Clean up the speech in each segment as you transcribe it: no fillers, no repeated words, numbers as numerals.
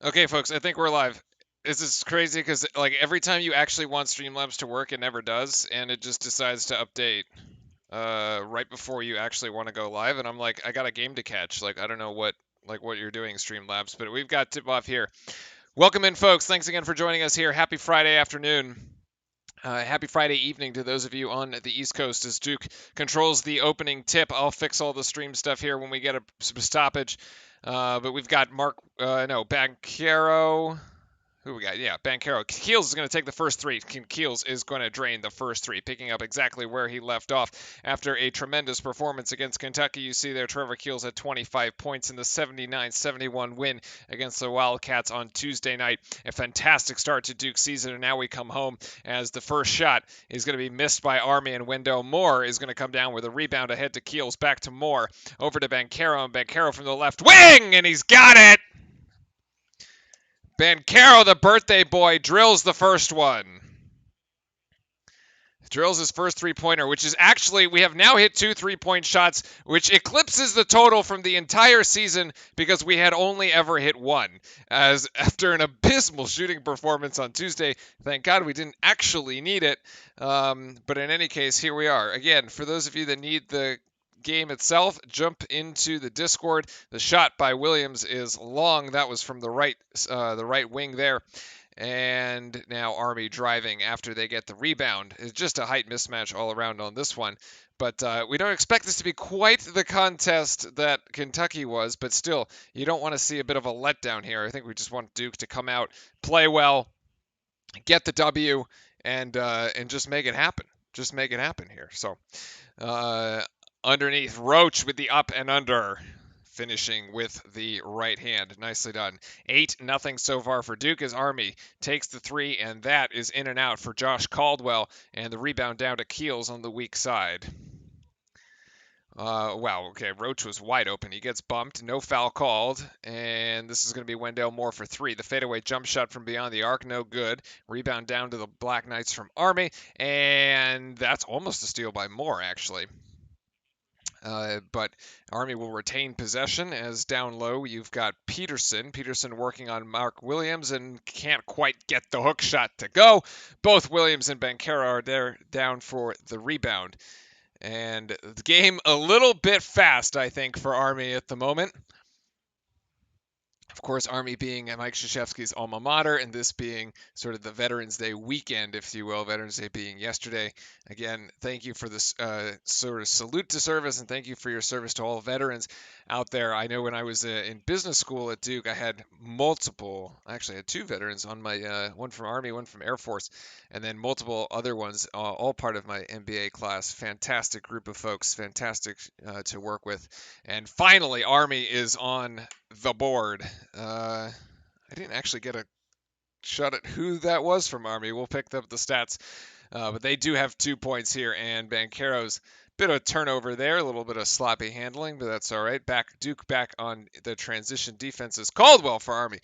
Okay, folks, I think we're live. This is crazy because like every time you actually want Streamlabs to work, it never does, and it just decides to update right before you actually want to go live. And I'm like, I got a game to catch. Like I don't know what you're doing, Streamlabs, but we've got tip off here. Welcome in, folks. Thanks again for joining us here. Happy Friday afternoon. Happy Friday evening to those of you on the East Coast as Duke controls the opening tip. I'll fix all the stream stuff here when we get a stoppage. But we've got no, Bancaro. Who we got? Yeah, Bancaro. Keels is going to take the first three. Keels is going to drain the first three, picking up exactly where he left off after a tremendous performance against Kentucky. You see there, Trevor Keels had 25 points in the 79-71 win against the Wildcats on Tuesday night. A fantastic start to Duke's season, and now we come home as the first shot is going to be missed by Army, and Wendell Moore is going to come down with a rebound ahead to Keels. Back to Moore. Over to Bancaro, and Bancaro from the left wing, and he's got it! Bancaro, the birthday boy, drills the first one. Drills his first three-pointer, which is actually, we have now hit 2 3-point shots, which eclipses the total from the entire season because we had only ever hit one. As after an abysmal shooting performance on Tuesday, thank God we didn't actually need it. But in any case, here we are. Again, for those of you that need the game itself, jump into the Discord. The shot by Williams is long. That was from the right wing there. And now Army driving after they get the rebound. It's just a height mismatch all around on this one. But we don't expect this to be quite the contest that Kentucky was, but still, you don't want to see a bit of a letdown here. I think we just want Duke to come out, play well, get the W, and just make it happen. Just make it happen here. So uh, underneath, Roach with the up and under, finishing with the right hand. Nicely done. 8-0 so far for Duke as Army takes the three, and that is in and out for Josh Caldwell, and the rebound down to Keels on the weak side. Wow, okay, Roach was wide open. He gets bumped, no foul called, and this is going to be Wendell Moore for three. The fadeaway jump shot from beyond the arc, no good. Rebound down to the Black Knights from Army, and that's almost a steal by Moore, actually. But Army will retain possession as down low you've got Peterson. Peterson working on Mark Williams and can't quite get the hook shot to go. Both Williams and Bancaro are there down for the rebound. And the game a little bit fast, I think, for Army at the moment. Of course, Army being Mike Krzyzewski's alma mater, and this being sort of the Veterans Day weekend, if you will, Veterans Day being yesterday. Again, thank you for this sort of salute to service, and thank you for your service to all veterans out there. I know when I was in business school at Duke, I had actually I had two veterans on my, one from Army, one from Air Force, and then multiple other ones, all part of my MBA class. Fantastic group of folks, fantastic to work with. And finally, Army is on the board. I didn't actually get a shot at who that was from Army. We'll pick up the stats. But they do have 2 points here, and Bancaro's bit of turnover there, a little bit of sloppy handling, but that's all right. Duke back on the transition defenses. Caldwell for Army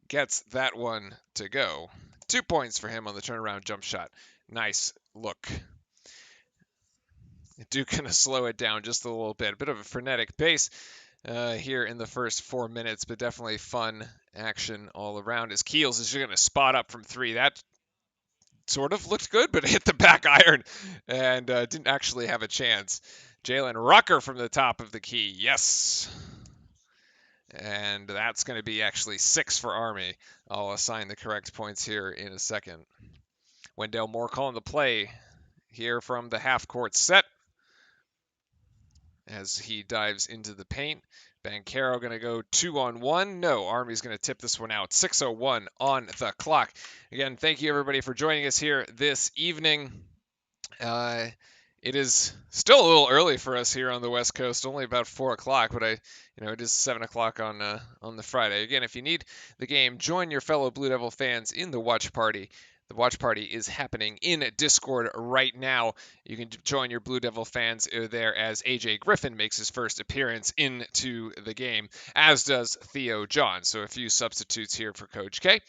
gets that one to go. 2 points for him on the turnaround jump shot. Nice look. Duke gonna slow it down just a little bit. A bit of a frenetic pace here in the first 4 minutes, but definitely fun action all around. As Keels is going to spot up from three. That sort of looked good, but hit the back iron and didn't actually have a chance. Jalen Rucker from the top of the key. Yes. And that's going to be actually 6 for Army. I'll assign the correct points here in a second. Wendell Moore calling the play here from the half-court set as he dives into the paint. Bancaro going to go 2-on-1. No, Army's going to tip this one out. 6:01 on the clock. Again, thank you everybody for joining us here this evening. It is still a little early for us here on the West Coast, only about 4 o'clock, but it is 7 o'clock on the Friday. Again, if you need the game, join your fellow Blue Devil fans in the watch party. The watch party is happening in Discord right now. You can join your Blue Devil fans there as AJ Griffin makes his first appearance into the game, as does Theo John. So a few substitutes here for Coach K.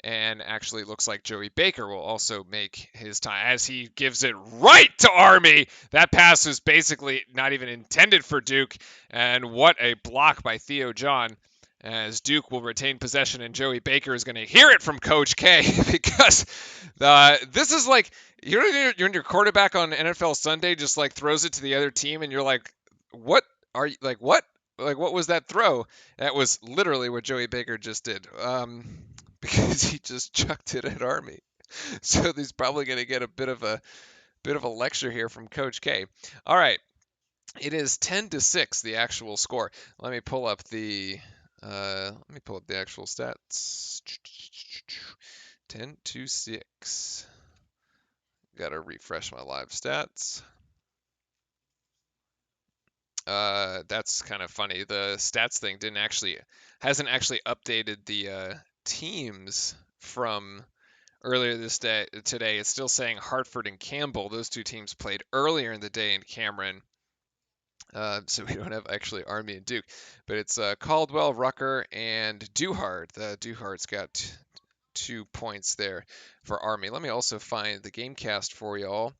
And actually looks like Joey Baker will also make his time as he gives it right to Army. That pass was basically not even intended for Duke. And what a block by Theo John. as Duke will retain possession, and Joey Baker is going to hear it from Coach K because this is like you're in your quarterback on NFL Sunday just like throws it to the other team, and you're like, what are you like? What what was that throw? That was literally what Joey Baker just did, because he just chucked it at Army. So he's probably going to get a bit of a lecture here from Coach K. All right. It is 10-6, the actual score. Let me pull up the actual stats. 10-6. Gotta refresh my live stats. That's kind of funny. The stats thing hasn't actually updated the teams from earlier today. It's still saying Hartford and Campbell. Those two teams played earlier in the day in Cameron. So we don't have actually Army and Duke, but it's Caldwell, Rucker, and Duhart. Duhart's got 2 points there for Army. Let me also find the Gamecast for y'all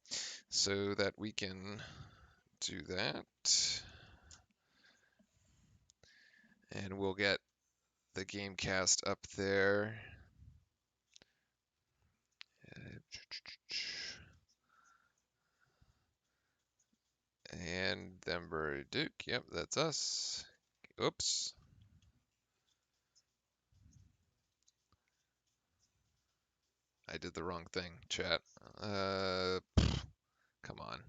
so that we can do that. And we'll get the Gamecast up there. And Denver Duke. Yep, that's us. Oops. I did the wrong thing, chat. Come on.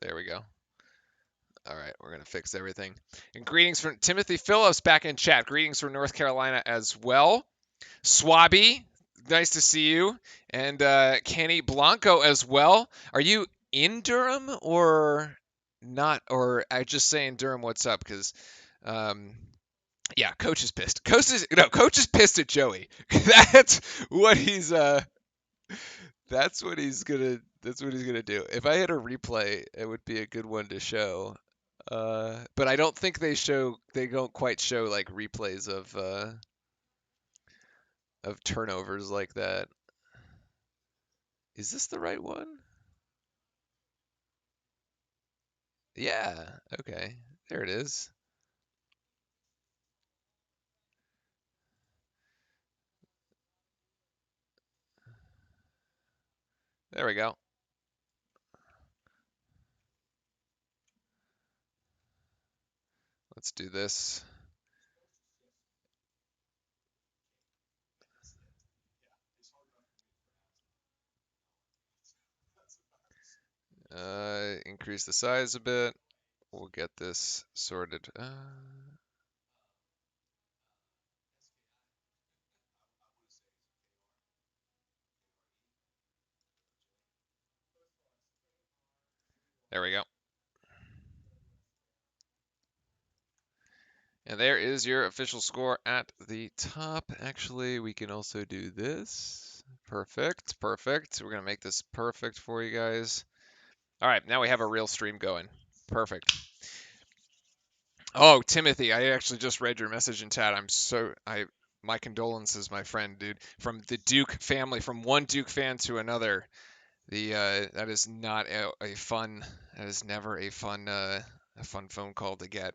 There we go. All right, we're going to fix everything. And greetings from Timothy Phillips back in chat. Greetings from North Carolina as well. Swabby, nice to see you. And Kenny Blanco as well. Are you in Durham or not? Or I just saying Durham, what's up? Because, yeah, Coach is pissed. Coach is pissed at Joey. That's what he's That's what he's gonna. That's what he's gonna do. If I had a replay, it would be a good one to show. But I don't think they show. They don't quite show like replays of turnovers like that. Is this the right one? Yeah. Okay. There it is. There we go. Let's do this. Increase the size a bit. We'll get this sorted. There we go. And there is your official score at the top. Actually, we can also do this. Perfect, perfect. We're going to make this perfect for you guys. All right, now we have a real stream going. Perfect. Oh, Timothy, I actually just read your message in chat. My condolences, my friend, dude. From the Duke family, from one Duke fan to another. That is not a fun. That is never a fun phone call to get.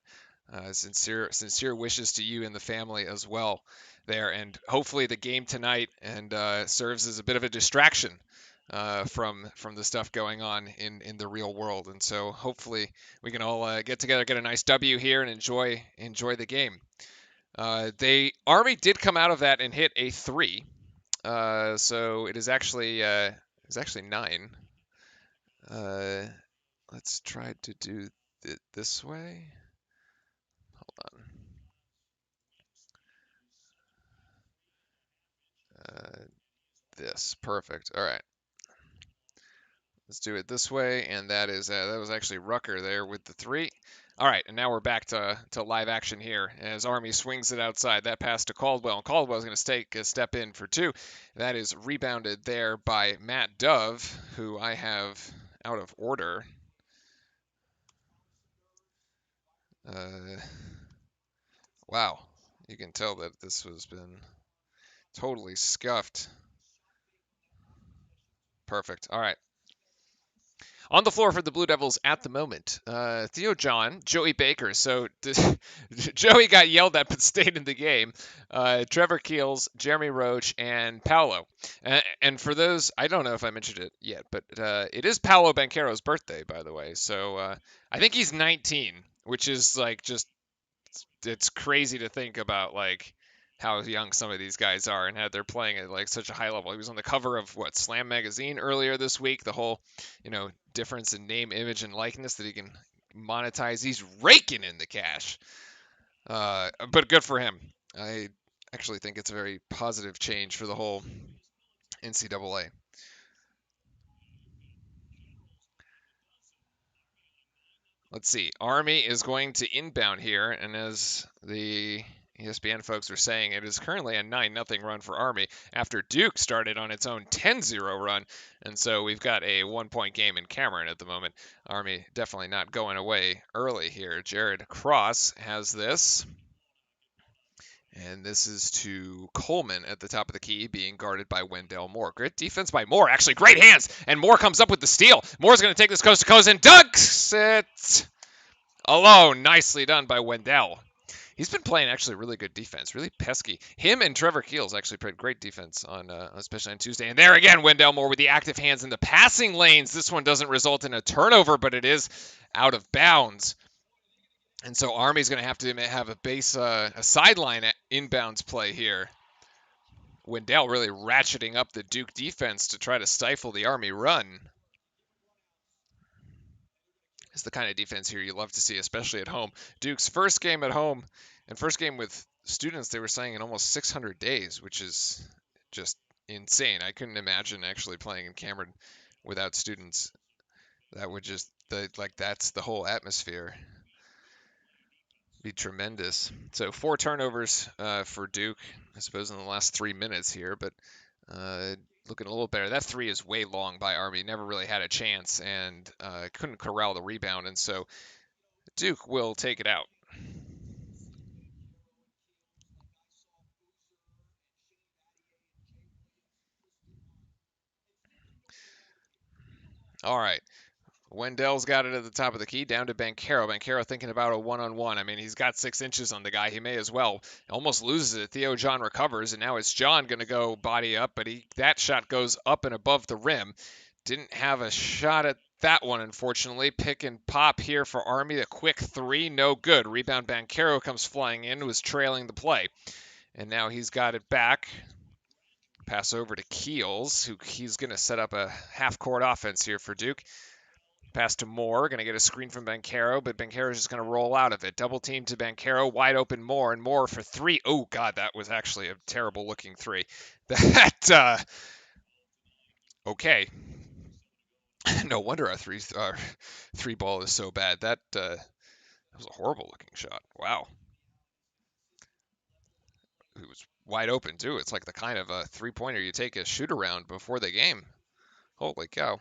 Sincere wishes to you and the family as well there, and hopefully the game tonight and serves as a bit of a distraction from the stuff going on in the real world. And so hopefully we can all get together, get a nice W here, and enjoy the game. Army did come out of that and hit a 3, so it is actually 9. Let's try to do it this way. Hold on. This perfect. All right. Let's do it this way, and that was actually Rucker there with the 3. All right, and now we're back to live action here as Army swings it outside. That pass to Caldwell, and Caldwell's going to take a step in for 2. That is rebounded there by Matt Dove, who I have out of order. Wow, you can tell that this has been totally scuffed. Perfect. All right. On the floor for the Blue Devils at the moment, Theo John, Joey Baker. So Joey got yelled at but stayed in the game. Trevor Keels, Jeremy Roach, and Paolo. And for those, I don't know if I mentioned it yet, but it is Paolo Banchero's birthday, by the way. So I think he's 19, which is like just it's crazy to think about like how young some of these guys are and how they're playing at like such a high level. He was on the cover of what Slam magazine earlier this week. The whole, difference in name, image, and likeness that he can monetize. He's raking in the cash. But good for him. I actually think it's a very positive change for the whole NCAA. Let's see. Army is going to inbound here, and as the ESPN folks are saying, it is currently a 9-0 run for Army after Duke started on its own 10-0 run. And so we've got a 1-point game in Cameron at the moment. Army definitely not going away early here. Jared Cross has this. And this is to Coleman at the top of the key, being guarded by Wendell Moore. Great defense by Moore. Actually, great hands. And Moore comes up with the steal. Moore's going to take this coast to coast and dunks it alone. Nicely done by Wendell. He's been playing actually really good defense, really pesky. Him and Trevor Keels actually played great defense on, especially on Tuesday. And there again, Wendell Moore with the active hands in the passing lanes. This one doesn't result in a turnover, but it is out of bounds. And so Army's going to have a base, a sideline inbounds play here. Wendell really ratcheting up the Duke defense to try to stifle the Army run. It's the kind of defense here you love to see, especially at home. Duke's first game at home and first game with students, they were saying in almost 600 days, which is just insane. I couldn't imagine actually playing in Cameron without students. That would just, that's the whole atmosphere. Be tremendous. So 4 turnovers for Duke, I suppose, in the last 3 minutes here, but looking a little better. That 3 is way long by Army. Never really had a chance and couldn't corral the rebound, and so Duke will take it out. All right. Wendell's got it at the top of the key, down to Banchero. Banchero thinking about a one-on-one. I mean, he's got 6 inches on the guy. He may as well. Almost loses it. Theo John recovers, and now it's John going to go body up, but that shot goes up and above the rim. Didn't have a shot at that one, unfortunately. Pick and pop here for Army. A quick 3, no good. Rebound Banchero comes flying in, was trailing the play. And now he's got it back. Pass over to Keels, who he's going to set up a half-court offense here for Duke. Pass to Moore, going to get a screen from Banchero, but Banchero's just going to roll out of it. Double team to Banchero, wide open Moore, and Moore for 3. Oh, God, that was actually a terrible-looking 3. That, okay. No wonder our three ball is so bad. That was a horrible-looking shot. Wow. It was wide open, too. It's like the kind of a three-pointer you take a shoot-around before the game. Holy cow.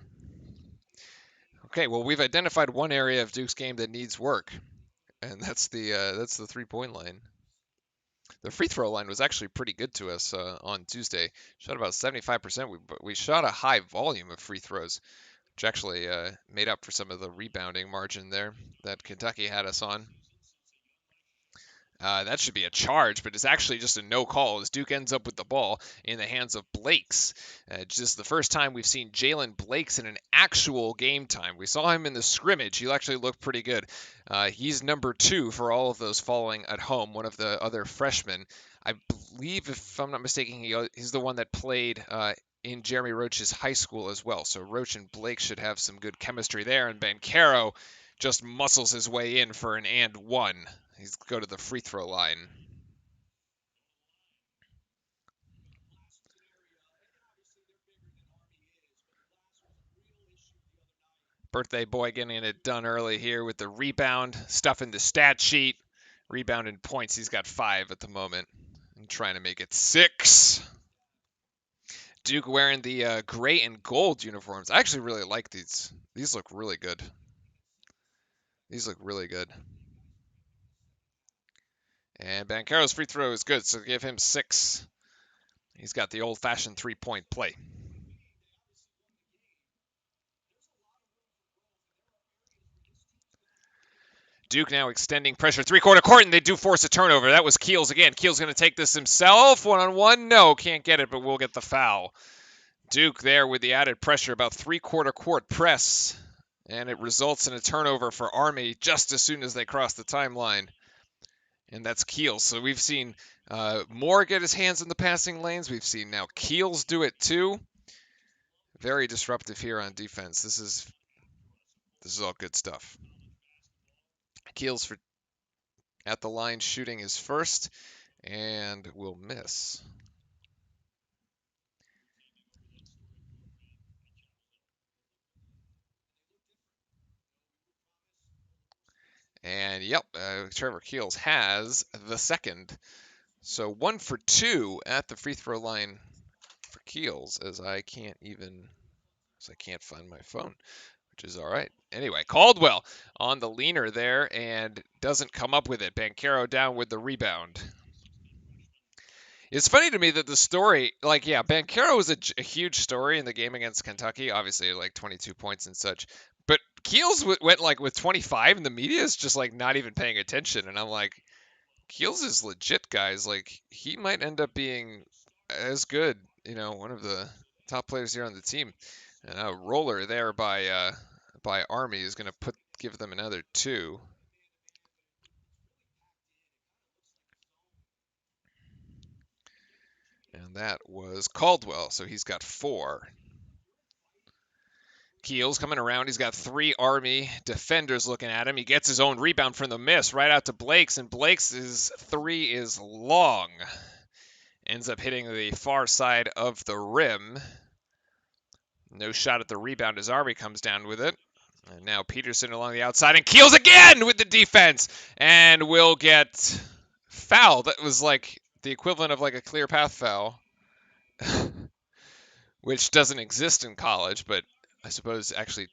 Okay, well, we've identified one area of Duke's game that needs work, and that's the three-point line. The free throw line was actually pretty good to us on Tuesday. Shot about 75%. We shot a high volume of free throws, which actually made up for some of the rebounding margin there that Kentucky had us on. That should be a charge, but it's actually just a no call as Duke ends up with the ball in the hands of Blakes. Just the first time we've seen Jalen Blakes in an actual game time. We saw him in the scrimmage. He actually looked pretty good. He's number 2 for all of those following at home, one of the other freshmen. I believe, if I'm not mistaken, he's the one that played in Jeremy Roach's high school as well. So Roach and Blake should have some good chemistry there, and Banchero just muscles his way in for an and one. He's go to the free throw line. Birthday boy getting it done early here with the rebound, stuffing the stat sheet. Rebound and points, he's got 5 at the moment. And trying to make it 6. Duke wearing the gray and gold uniforms. I actually really like these. These look really good. These look really good. And Banchero's free throw is good, so give him 6. He's got the old-fashioned 3-point play. Duke now extending pressure three-quarter court, and they do force a turnover. That was Keels again. Keels going to take this himself. One-on-one. No, can't get it, but we'll get the foul. Duke there with the added pressure, about three-quarter court press, and it results in a turnover for Army just as soon as they cross the timeline. And that's Keels. So we've seen Moore get his hands in the passing lanes. We've seen now Keels do it too. Very disruptive here on defense. This is all good stuff. Keels at the line shooting his first and will miss. And yep, Trevor Keels has the second. So 1 for 2 at the free throw line for Keels, as I can't find my phone, which is all right. Anyway, Caldwell on the leaner there and doesn't come up with it. Banchero down with the rebound. It's funny to me that the story, Banchero was a huge story in the game against Kentucky, obviously like 22 points and such. But Keels went like with 25, and the media is just like not even paying attention. And I'm like, Keels is legit, guys. Like he might end up being as good, one of the top players here on the team. And a roller there by Army is going to give them another 2. And that was Caldwell, so he's got 4. Keels coming around. He's got 3 Army defenders looking at him. He gets his own rebound from the miss right out to Blake's, and Blake's 3 is long. Ends up hitting the far side of the rim. No shot at the rebound as Army comes down with it. And now Peterson along the outside, and Keels again with the defense, and will get fouled. That was like the equivalent of like a clear path foul, which doesn't exist in college, but I suppose actually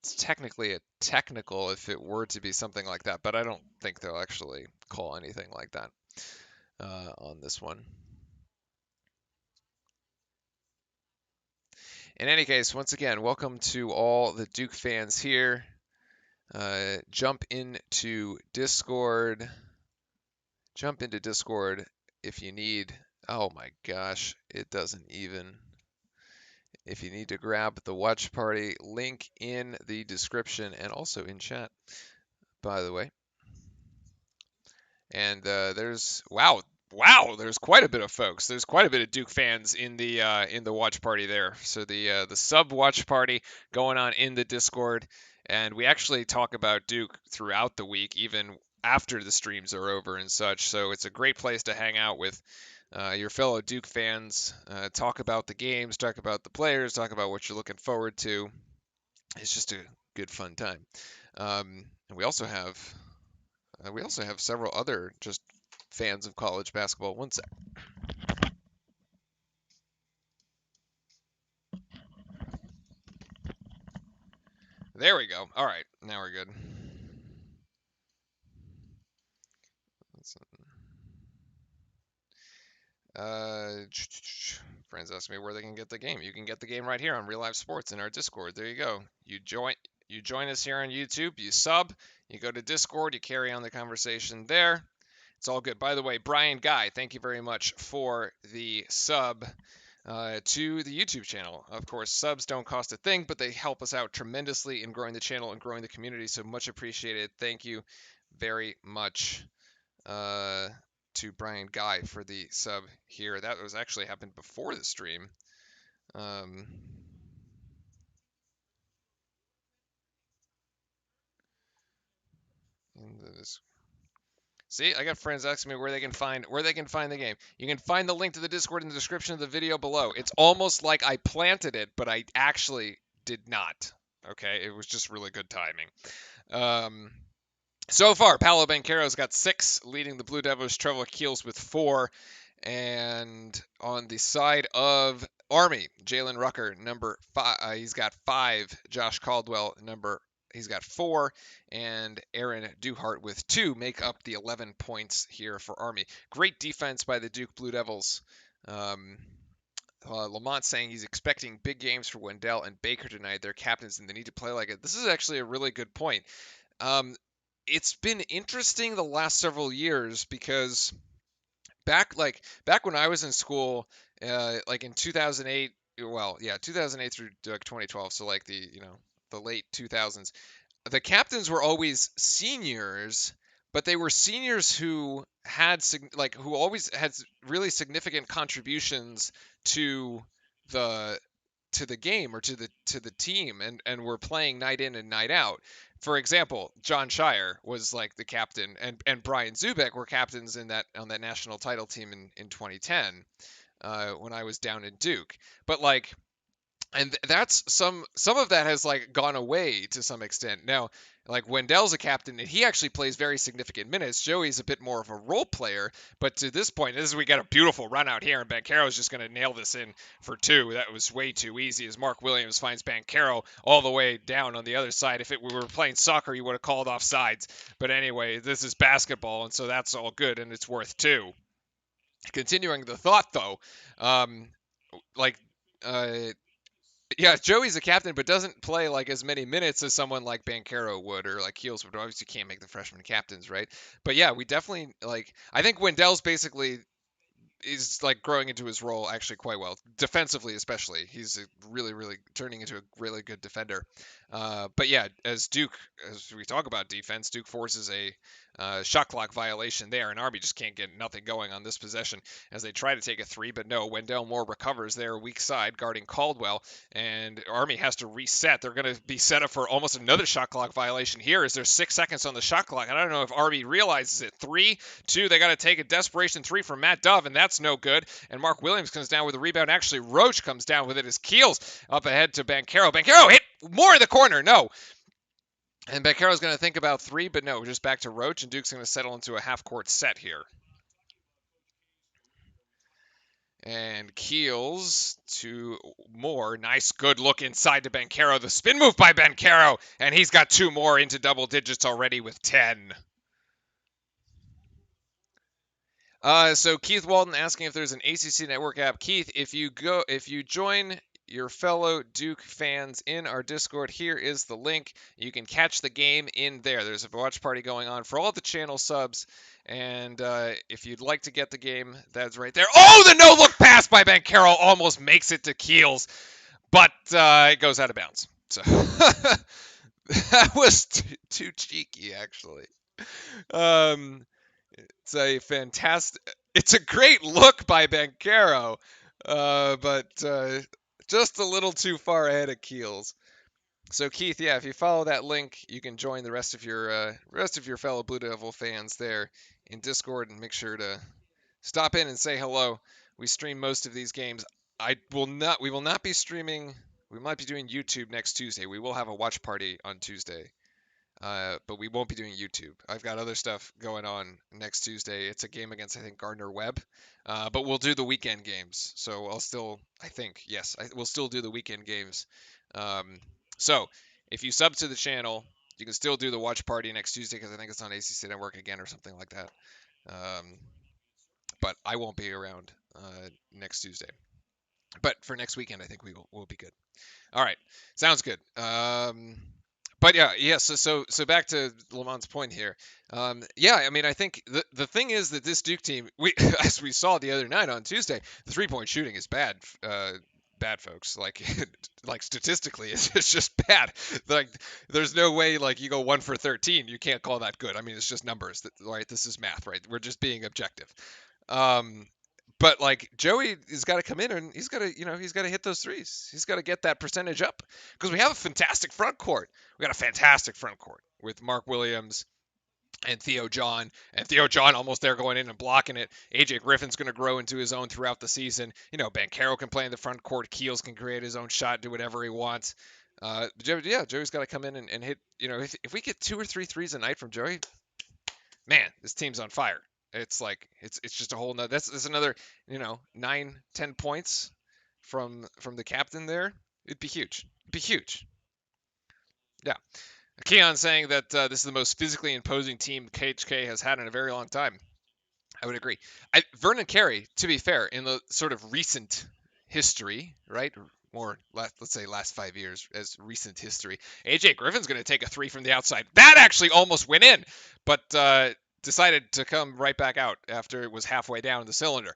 it's technically a technical if it were to be something like that, but I don't think they'll actually call anything like that on this one. In any case, once again, welcome to all the Duke fans here. Jump into Discord. Jump into Discord if you need. Oh my gosh, it doesn't even. If you need to grab the watch party, link in the description and also in chat, by the way. And there's there's quite a bit of folks. There's quite a bit of Duke fans in the watch party there. So the sub watch party going on in the Discord, and we actually talk about Duke throughout the week, even after the streams are over and such. So it's a great place to hang out with your fellow Duke fans. Talk about the games, talk about the players, talk about what you're looking forward to. It's just a good fun time. And we also have several other just fans of college basketball. One sec. There we go. All right, now we're good. Friends ask me where they can get the game. You can get the game right here on Real Life Sports in our Discord. There you go. You join us here on YouTube. You sub. You go to Discord. You carry on the conversation there. It's all good. By the way, Brian Guy, thank you very much for the sub to the YouTube channel. Of course, subs don't cost a thing, but they help us out tremendously in growing the channel and growing the community, so much appreciated. Thank you very much to Brian Guy for the sub here. That was actually happened before the stream. See, I got friends asking me where they can find the game. You can find the link to the Discord in the description of the video below. It's almost like I planted it, but I actually did not. Okay, it was just really good timing. So far, Paolo Banchero's got 6, leading the Blue Devils. Trevor Keels with 4, and on the side of Army, Jalen Rucker, number 5. He's got 5. Josh Caldwell, he's got 4, and Aaron Duhart with 2 make up the 11 points here for Army. Great defense by the Duke Blue Devils. Lamont saying he's expecting big games for Wendell and Baker tonight. They're captains and they need to play like it. This is actually a really good point. it's been interesting the last several years because back when I was in school, like in 2008, well, yeah, 2008 through like 2012, so like the late 2000s, the captains were always seniors, but they were seniors who had who always had really significant contributions to the the game or to the team, and were playing night in and night out. For example, John Shire was like the captain, and Brian Zubek were captains in that on that national title team in 2010, when I was down in Duke. But like, and that's some of that has like gone away to some extent now. Like Wendell's a captain and he actually plays very significant minutes. Joey's a bit more of a role player, but to this point, this is we got a beautiful run out here, and Banchero's just going to nail this in for two. That was way too easy as Mark Williams finds Banchero all the way down on the other side. If we were playing soccer, you would have called off sides, but anyway, this is basketball, and so that's all good, and it's worth two. Continuing the thought though, um, like uh, yeah, Joey's a captain, but doesn't play like as many minutes as someone like Banchero would or like Keels would. Obviously, can't make the freshman captains, right? But yeah, we definitely like. I think Wendell's basically is like growing into his role actually quite well, defensively especially. He's really turning into a really good defender. But yeah, as we talk about defense, Duke forces a shot clock violation there, and Army just can't get nothing going on this possession as they try to take a three, but no, Wendell Moore recovers there, weak side, guarding Caldwell, and Army has to reset. They're going to be set up for almost another shot clock violation here as there's 6 seconds on the shot clock, and I don't know if Army realizes it. 3, 2, they got to take a desperation three from Matt Dove, and that's no good, and Mark Williams comes down with a rebound. Actually, Roach comes down with it as Keels up ahead to Banchero. Banchero hit more in the corner, no. And Banchero's going to think about 3, but no, just back to Roach, and Duke's going to settle into a half-court set here. And Keels to Moore. Nice, good look inside to Banchero. The spin move by Banchero, and he's got 2 more into double digits already with 10. So Keith Walton asking if there's an ACC Network app. Keith, if you join your fellow Duke fans in our Discord, here is the link. You can catch the game in there. There's a watch party going on for all the channel subs, and if you'd like to get the game, that's right there. Oh, the no-look pass by Banchero almost makes it to Keels, but it goes out of bounds. So that was too cheeky, actually. It's a fantastic. It's a great look by Banchero, but just a little too far ahead of Keels. So Keith, yeah, if you follow that link, you can join the rest of your fellow Blue Devil fans there in Discord, and make sure to stop in and say hello. We stream most of these games. We will not be streaming. We might be doing YouTube next Tuesday. We will have a watch party on Tuesday. But we won't be doing YouTube. I've got other stuff going on next Tuesday. It's a game against, I think, Gardner Webb. But we'll do the weekend games. So we'll still do the weekend games. So if you sub to the channel, you can still do the watch party next Tuesday because I think it's on ACC Network again or something like that. But I won't be around next Tuesday. But for next weekend, I think we'll be good. All right, sounds good. But yeah. So back to Lamont's point here. Yeah, I mean, I think the thing is that this Duke team, as we saw the other night on Tuesday, the 3-point shooting is bad. Bad, folks. Like like statistically, it's just bad. Like there's no way like you go 1 for 13, you can't call that good. I mean, it's just numbers, right? This is math, right? We're just being objective. But like Joey has got to come in and he's got to hit those threes. He's got to get that percentage up because we have a fantastic front court. We got a fantastic front court with Mark Williams and Theo John, almost there going in and blocking it. AJ Griffin's going to grow into his own throughout the season. Banchero can play in the front court. Keels can create his own shot, do whatever he wants. Joey's got to come in and hit. If we get 2 or 3 threes a night from Joey, man, this team's on fire. It's like it's just a whole nother. That's another 9-10 points from the captain there. It'd be huge. Yeah. Keon saying that this is the most physically imposing team KHK has had in a very long time. I would agree. Vernon Carey, to be fair, in the sort of recent history, right? more, let's say, last 5 years as recent history. AJ Griffin's going to take a three from the outside. That actually almost went in, but decided to come right back out after it was halfway down the cylinder.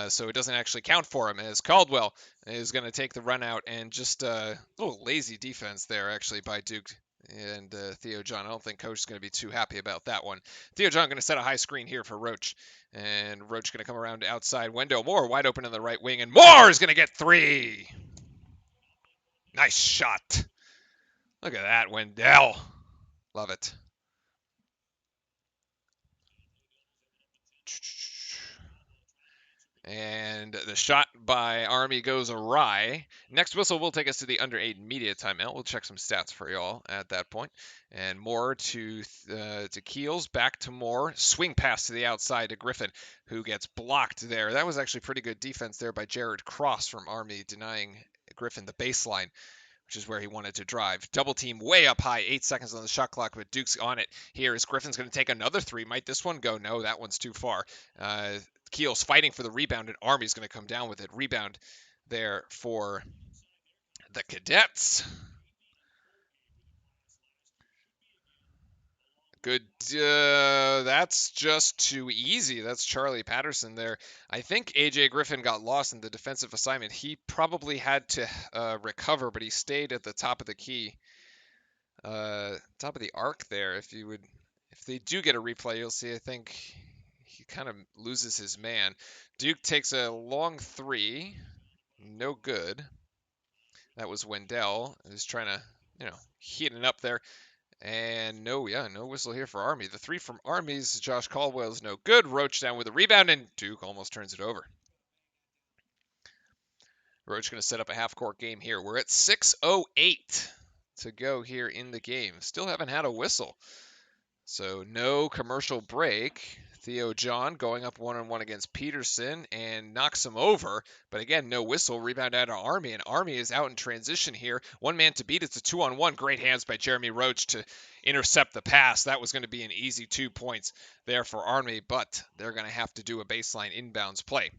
So it doesn't actually count for him, as Caldwell is going to take the run out, and just a little lazy defense there actually by Duke and Theo John. I don't think coach is going to be too happy about that one. Theo John going to set a high screen here for Roach, and Roach going to come around to outside. Wendell Moore wide open in the right wing, and Moore is going to get three. Nice shot. Look at that, Wendell. Love it. And the shot by Army goes awry. Next whistle will take us to the under 8 media timeout. We'll check some stats for y'all at that point. And Moore to Keels, back to Moore. Swing pass to the outside to Griffin, who gets blocked there. That was actually pretty good defense there by Jared Cross from Army, denying Griffin the baseline, which is where he wanted to drive. Double team way up high, 8 seconds on the shot clock, but Duke's on it. Here is Griffin's going to take another three. Might this one go? No, that one's too far. Keels fighting for the rebound, and Army's going to come down with it. Rebound there for the Cadets. Good. That's just too easy. That's Charlie Patterson there. I think AJ Griffin got lost in the defensive assignment. He probably had to recover, but he stayed at the top of the key, top of the arc there. If they do get a replay, you'll see. I think he kind of loses his man. Duke takes a long three, no good. That was Wendell, who's trying to, heat it up there. And no whistle here for Army. The three from Army's Josh Caldwell is no good. Roach down with a rebound, and Duke almost turns it over. Roach going to set up a half-court game here. We're at 6:08 to go here in the game. Still haven't had a whistle. So no commercial break. Theo John going up one-on-one against Peterson and knocks him over. But again, no whistle. Rebound out of Army, and Army is out in transition here. One man to beat. It's a 2-on-1. Great hands by Jeremy Roach to intercept the pass. That was going to be an easy 2 points there for Army, but they're going to have to do a baseline inbounds play.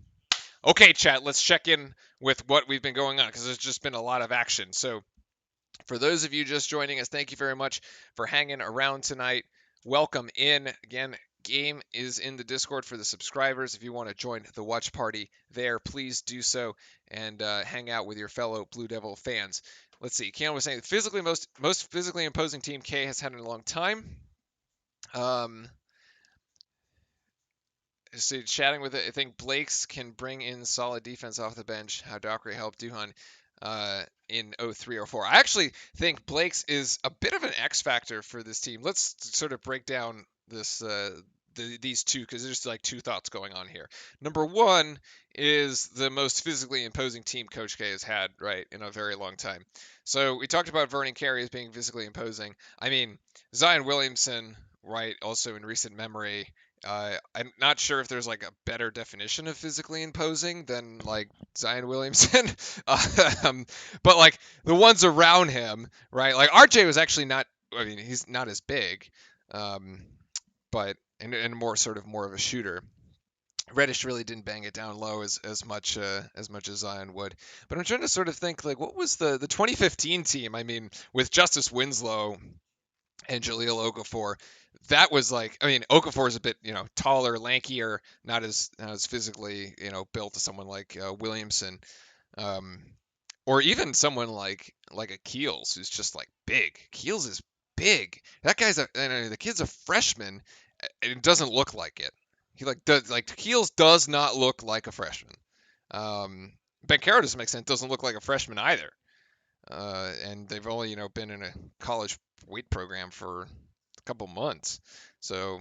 Okay, chat, let's check in with what we've been going on, because there's just been a lot of action. So for those of you just joining us, thank you very much for hanging around tonight. Welcome in. Again, game is in the Discord for the subscribers. If you want to join the watch party there, please do so and hang out with your fellow Blue Devil fans. Let's see. Keanu was saying physically most physically imposing team K has had in a long time. So chatting with it, I think Blake's can bring in solid defense off the bench. How Dockery helped Duhan in 03-04. I actually think Blake's is a bit of an X factor for this team. Let's sort of break down this these two, because there's like two thoughts going on here. Number one is the most physically imposing team Coach K has had, right, in a very long time. So we talked about Vernon Carey as being physically imposing. I mean, Zion Williamson, right, also in recent memory. I'm not sure if there's like a better definition of physically imposing than like Zion Williamson, but like the ones around him, right? Like RJ was actually not. I mean, he's not as big, but and more of a shooter. Reddish really didn't bang it down low as much as Zion would. But I'm trying to sort of think, like, what was the 2015 team? I mean, with Justice Winslow and Jahlil Okafor, that was like, I mean, Okafor is a bit, taller, lankier, not as physically, built as someone like Williamson, or even someone like a Keels, who's just like big. Keels is big. That guy's the kid's a freshman, and it doesn't look like it. He Keels does not look like a freshman. Bencaro doesn't make sense. Doesn't look like a freshman either. And they've only, been in a college weight program for a couple months. So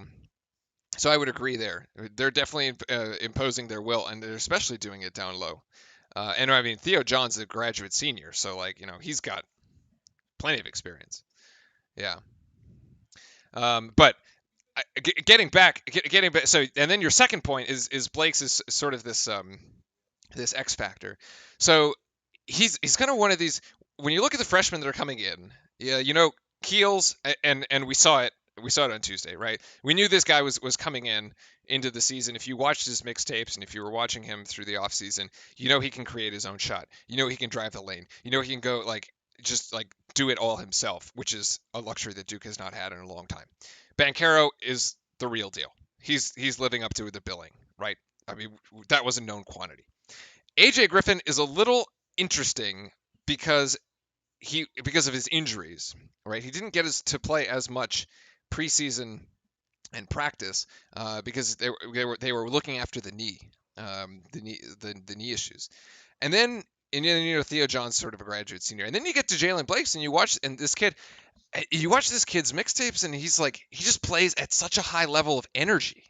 I would agree there. They're definitely imposing their will, and they're especially doing it down low. And I mean, Theo John's a graduate senior, so he's got plenty of experience. Yeah. But getting back. So, and then your second point is Blake's is sort of this this X factor. So he's kind of one of these. When you look at the freshmen that are coming in, yeah, Keels, and we saw it on Tuesday, right? We knew this guy was coming in into the season, if you watched his mixtapes and if you were watching him through the offseason, you know he can create his own shot. You know he can drive the lane. You know he can go like just like do it all himself, which is a luxury that Duke has not had in a long time. Banchero is the real deal. He's living up to the billing, right? I mean, that was a known quantity. AJ Griffin is a little interesting because because of his injuries, right? He didn't get to play as much preseason and practice because they were looking after the knee, the knee issues, and then. And Theo John's sort of a graduate senior, and then you get to Jalen Blakes, and you watch this kid's mixtapes, and he just plays at such a high level of energy.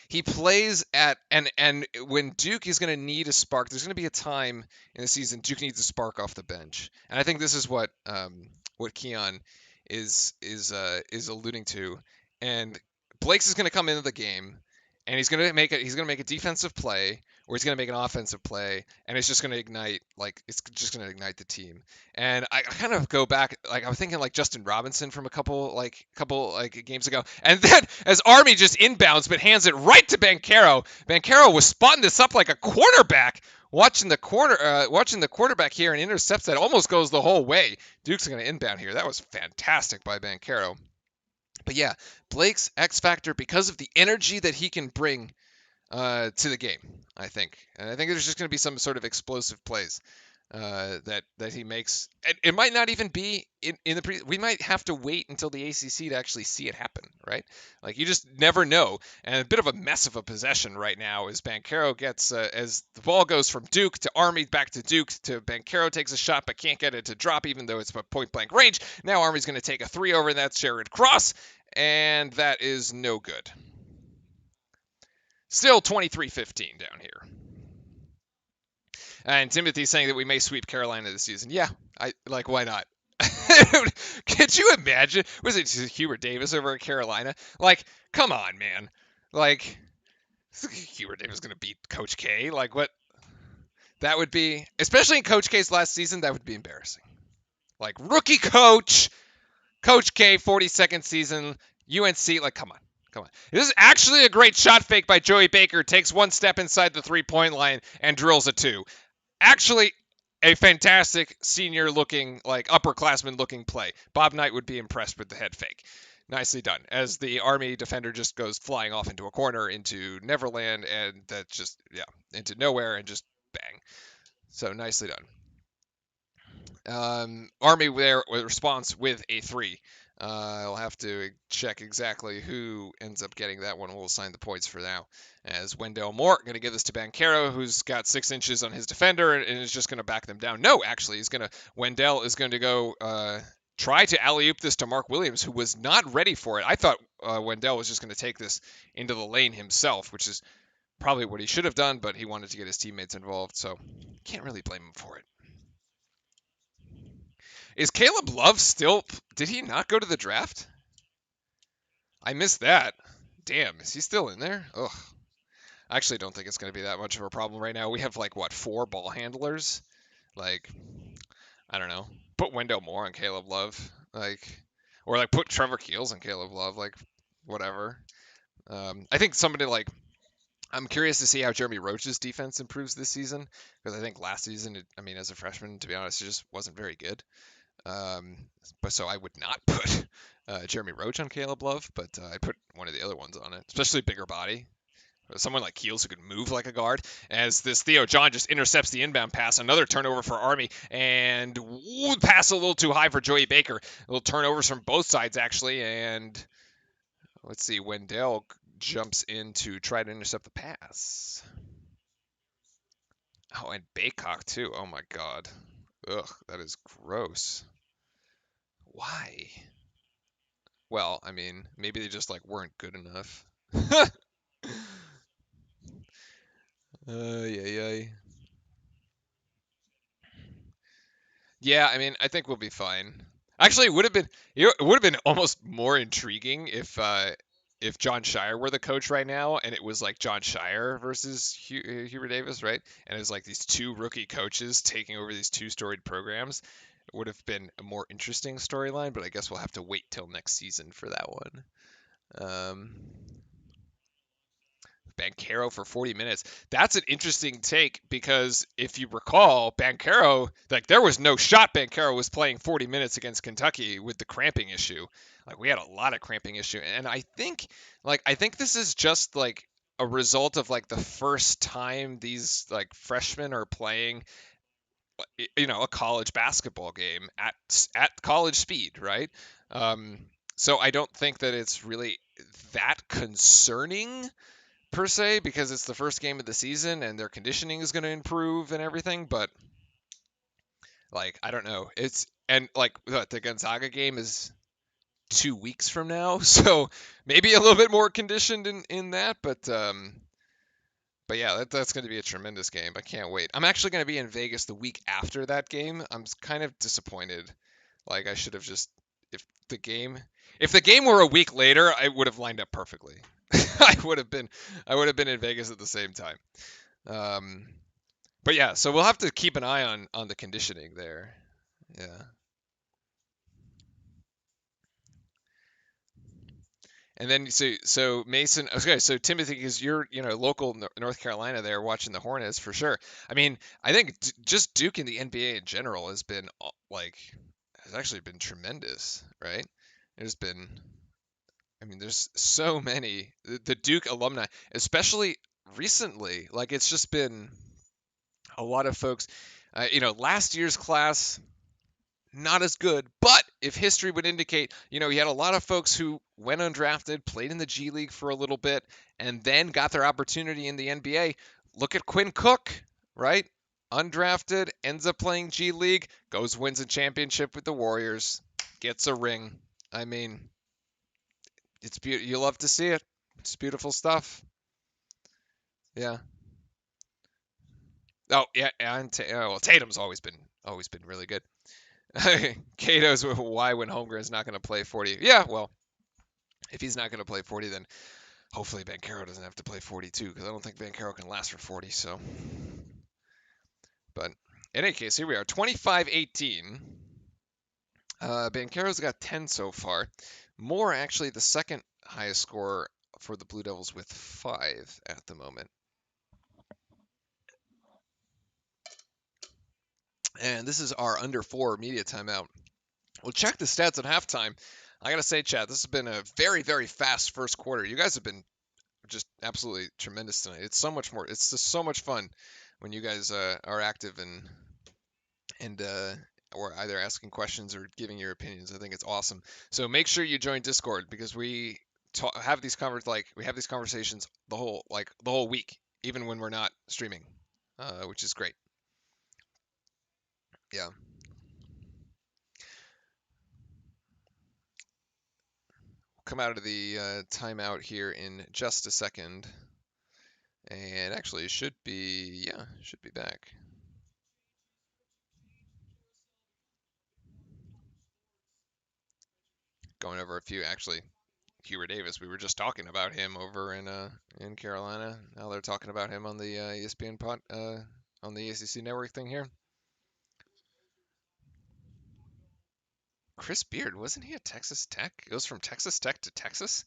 He plays at and when Duke is going to need a spark, there's going to be a time in the season Duke needs a spark off the bench, and I think this is what Keon is alluding to. And Blake's is going to come into the game, and he's going to make a defensive play, or he's going to make an offensive play, and it's just going to ignite the team. And I kind of go back, like I'm thinking like Justin Robinson from a couple games ago, and then as Army just inbounds but hands it right to Banchero. Banchero was spotting this up like a quarterback, watching the quarterback here, and intercepts that, almost goes the whole way. Duke's going to inbound here. That was fantastic by Banchero. But yeah, Blake's X factor because of the energy that he can bring to the game, I think. And I think there's just going to be some sort of explosive plays that he makes. It might not even be in the pre. We might have to wait until the ACC to actually see it happen, right? Like you just never know. And a bit of a mess of a possession right now as Banchero gets as the ball goes from Duke to Army back to Duke to Banchero takes a shot but can't get it to drop even though it's point blank range. Now Army's going to take a 3 over, and that's Jared Cross, and that is no good. Still 23-15 down here. And Timothy's saying that we may sweep Carolina this season. Yeah, why not? Could you imagine? Was it Hubert Davis over at Carolina? Like, come on, man. Like, Hubert Davis going to beat Coach K? Like, what? That would be, especially in Coach K's last season, that would be embarrassing. Like, rookie coach, Coach K, 42nd season, UNC. Like, come on. This is actually a great shot fake by Joey Baker. Takes one step inside the 3-point line and drills a 2. Actually, a fantastic senior-looking, like upperclassman-looking play. Bob Knight would be impressed with the head fake. Nicely done. As the Army defender just goes flying off into a corner into Neverland, and that's just into nowhere, and just bang. So nicely done. Army there response with a 3. I'll have to check exactly who ends up getting that one. We'll assign the points for now. As Wendell Moore going to give this to Banchero, who's got 6 inches on his defender and is just going to back them down. No, actually, Wendell is going to go try to alley-oop this to Mark Williams, who was not ready for it. I thought Wendell was just going to take this into the lane himself, which is probably what he should have done, but he wanted to get his teammates involved, so can't really blame him for it. Is Caleb Love still... Did he not go to the draft? I missed that. Damn, is he still in there? Ugh. I actually don't think it's going to be that much of a problem right now. We have, 4 ball handlers? I don't know. Put Wendell Moore on Caleb Love. Or, put Trevor Keels on Caleb Love. Whatever. I think somebody, I'm curious to see how Jeremy Roach's defense improves this season. Because I think last season, as a freshman, to be honest, it just wasn't very good. But so I would not put Jeremy Roach on Caleb Love, but I put one of the other ones on it, especially bigger body. Someone like Keels who could move like a guard. As this Theo John just intercepts the inbound pass, another turnover for Army, and pass a little too high for Joey Baker. Little turnovers from both sides actually, and let's see, Wendell jumps in to try to intercept the pass. Oh, and Baycock too. Oh my God. Ugh, that is gross. Why? Well, maybe they just weren't good enough. Yeah, I think we'll be fine. Actually, it would have been almost more intriguing if John Shire were the coach right now, and it was John Shire versus Hubert Davis, right? And it was these 2 rookie coaches taking over these 2 storied programs. It would have been a more interesting storyline, but I guess we'll have to wait till next season for that one. Banchero for 40 minutes. That's an interesting take because if you recall, Banchero, like there was no shot Banchero was playing 40 minutes against Kentucky with the cramping issue. Like we had a lot of cramping issue, and I think this is just like a result of like the first time these like freshmen are playing a college basketball game at college speed, right? Um, so I don't think that it's really that concerning per se because it's the first game of the season and their conditioning is going to improve and everything. But like I don't know, it's and like the Gonzaga game is 2 weeks from now, so maybe a little bit more conditioned in that, but yeah, that's going to be a tremendous game. I can't wait. I'm actually going to be in Vegas the week after that game. I'm kind of disappointed. Like I should have just the game if the game were a week later, I would have lined up perfectly. I would have been in Vegas at the same time. Um, but yeah, so we'll have to keep an eye on the conditioning there. Yeah. And then so Mason, okay, so Timothy, because you're local North Carolina there watching the Hornets for sure. I mean, I think just Duke in the NBA in general has been like has actually been tremendous, right? There's been, I mean, there's so many the Duke alumni, especially recently. Like it's just been a lot of folks. Last year's class not as good. But if history would indicate, you had a lot of folks who went undrafted, played in the G League for a little bit, and then got their opportunity in the NBA. Look at Quinn Cook, right? Undrafted, ends up playing G League, goes wins a championship with the Warriors, gets a ring. I mean, it's beautiful. You love to see it. It's beautiful stuff. Yeah. Oh yeah, and well, Tatum's always been really good. Cato's why when Holmgren's not going to play 40. Yeah, well, if he's not going to play 40, then hopefully Banchero doesn't have to play 42 because I don't think Banchero can last for 40. So, but in any case, here we are, 25-18. Banchero's got 10 so far. Moore actually the second highest scorer for the Blue Devils with 5 at the moment. And this is our under 4 media timeout. We'll check the stats at halftime. I gotta say, Chad, this has been a very, very fast first quarter. You guys have been just absolutely tremendous tonight. It's so much more. It's just so much fun when you guys are active and or either asking questions or giving your opinions. I think it's awesome. So make sure you join Discord because we have these conversations the whole week, even when we're not streaming, which is great. Yeah. Come out of the timeout here in just a second. And actually, it should be back. Going over a few, actually, Hubert Davis. We were just talking about him over in Carolina. Now they're talking about him on the ESPN on the ACC network thing here. Chris Beard, wasn't he at Texas Tech? It goes from Texas Tech to Texas.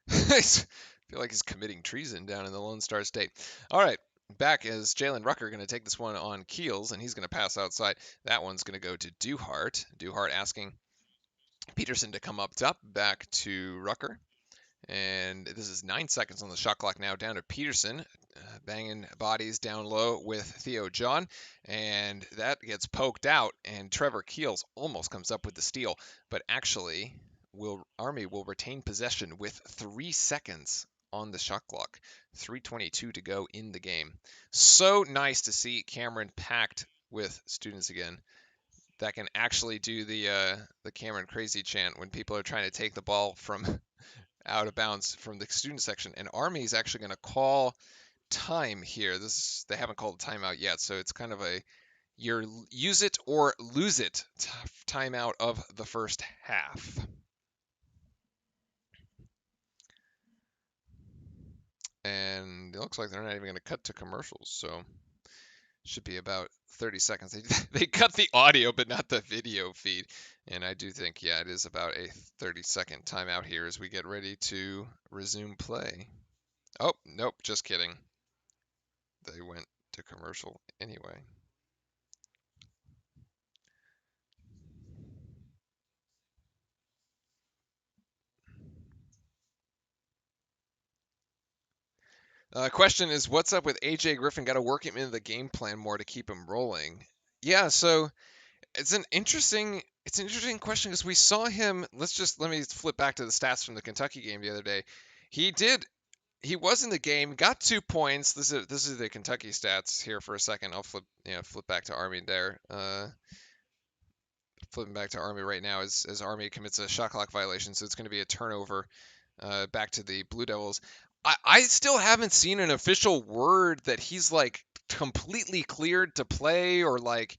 I feel like he's committing treason down in the Lone Star State. All right, back is Jalen Rucker going to take this one on Keels, and he's going to pass outside. That one's going to go to Duhart. Duhart asking Peterson to come up top, back to Rucker. And this is 9 seconds on the shot clock now, down to Peterson, banging bodies down low with Theo John, and that gets poked out, and Trevor Keels almost comes up with the steal, but actually Army will retain possession with 3 seconds on the shot clock, 3:22 to go in the game. So nice to see Cameron packed with students again that can actually do the Cameron crazy chant when people are trying to take the ball from out of bounds from the student section. And Army is actually going to call time here. They haven't called a timeout yet, so it's kind of a use it or lose it timeout of the first half. And it looks like they're not even going to cut to commercials, so should be about 30 seconds. They cut the audio, but not the video feed. And I do think, yeah, it is about a 30-second timeout here as we get ready to resume play. Oh, nope, just kidding. They went to commercial anyway. Question is, what's up with AJ Griffin? Got to work him into the game plan more to keep him rolling. Yeah, so it's an interesting question because we saw him. Let me flip back to the stats from the Kentucky game the other day. He did he was in the game, got 2 points. This is the Kentucky stats here for a second. I'll flip back to Army there. Flipping back to Army right now as Army commits a shot clock violation, so it's going to be a turnover back to the Blue Devils. I still haven't seen an official word that he's like completely cleared to play, or like,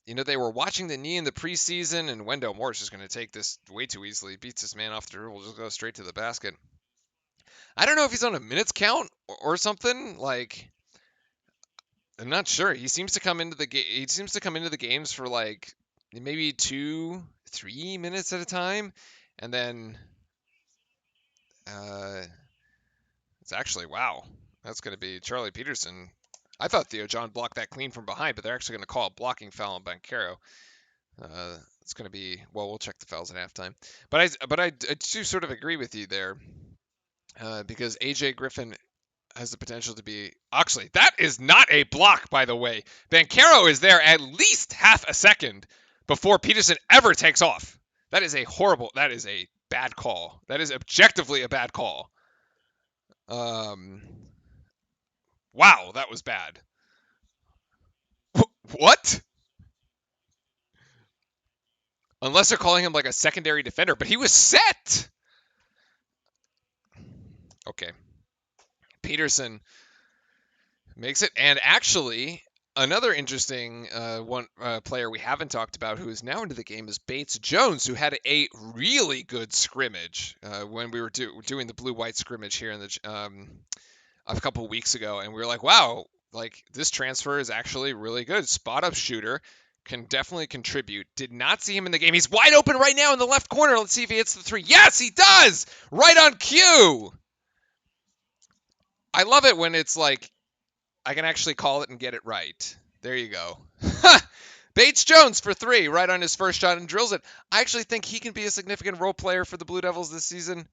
they were watching the knee in the preseason, and Wendell Moore's just going to take this way too easily. Beats this man off the dribble, just go straight to the basket. I don't know if he's on a minutes count or something. Like, I'm not sure. He seems to come into the He seems to come into the games for like maybe 2, 3 minutes at a time, and then uh, it's actually, wow. That's going to be Charlie Peterson. I thought Theo John blocked that clean from behind, but they're actually going to call a blocking foul on Banchero. It's going to be, well, we'll check the fouls at halftime. But I do sort of agree with you there, because AJ Griffin has the potential to be. Actually, that is not a block, by the way. Banchero is there at least half a second before Peterson ever takes off. That is a bad call. That is objectively a bad call. Um, wow, that was bad. What? Unless they're calling him like a secondary defender, but he was set. Okay. Peterson makes it. And actually, another interesting player we haven't talked about who is now into the game is Bates Jones, who had a really good scrimmage when we were doing the blue-white scrimmage here in a couple weeks ago, and we were like, wow, like this transfer is actually really good. Spot-up shooter, can definitely contribute. Did not see him in the game. He's wide open right now in the left corner. Let's see if he hits the three. Yes, he does! Right on cue! I love it when it's like, I can actually call it and get it right. There you go. Bates Jones for three, right on his first shot, and drills it. I actually think he can be a significant role player for the Blue Devils this season.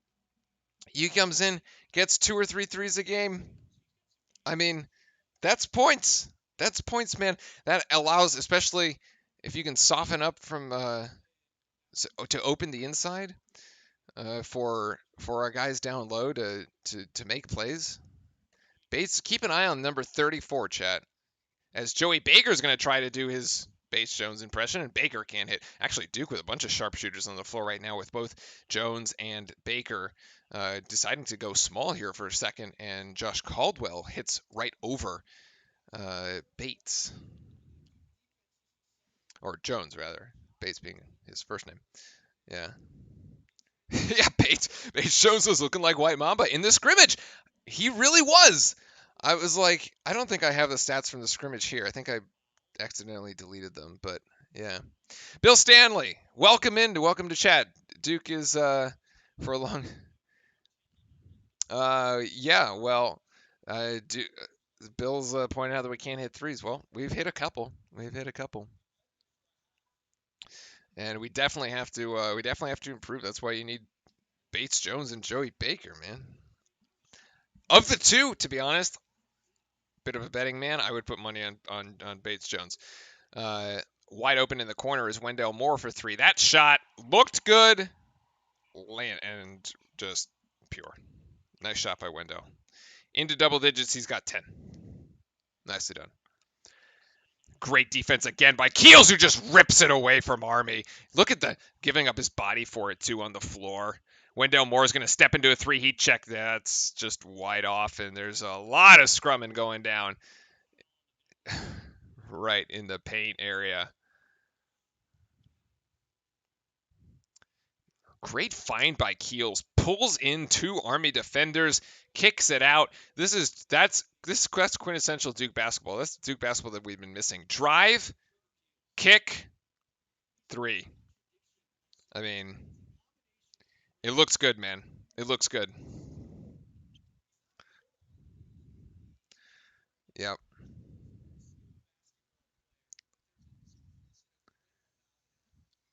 He comes in, gets 2 or 3 threes a game. I mean, that's points. That's points, man. That allows, especially if you can soften up from to open the inside for our guys down low to make plays. Bates, keep an eye on number 34, chat, as Joey Baker's going to try to do his Bates Jones impression, and Baker can't hit. Actually, Duke with a bunch of sharpshooters on the floor right now, with both Jones and Baker deciding to go small here for a second, and Josh Caldwell hits right over Bates, or Jones rather, Bates being his first name. Yeah. Yeah, Bates Jones was looking like White Mamba in the scrimmage. He really was. I was like, I don't think I have the stats from the scrimmage here. I think I accidentally deleted them, but yeah. Bill Stanley, welcome to chat. Duke is for a long. Yeah, well, Bill's pointing out that we can't hit threes. Well, we've hit a couple. And we definitely have to improve. That's why you need Bates Jones and Joey Baker, man. Of the two, to be honest, bit of a betting man, I would put money on Bates Jones. Wide open in the corner is Wendell Moore for three. That shot looked good, and just pure. Nice shot by Wendell. Into double digits, he's got 10. Nicely done. Great defense again by Keels, who just rips it away from Army. Look at the giving up his body for it, too, on the floor. Wendell Moore is going to step into a three. Heat check. That's just wide off, and there's a lot of scrumming going down right in the paint area. Great find by Keels. Pulls in two Army defenders, kicks it out. That's quintessential Duke basketball. That's Duke basketball that we've been missing. Drive, kick, three. I mean, it looks good, man. It looks good. Yep.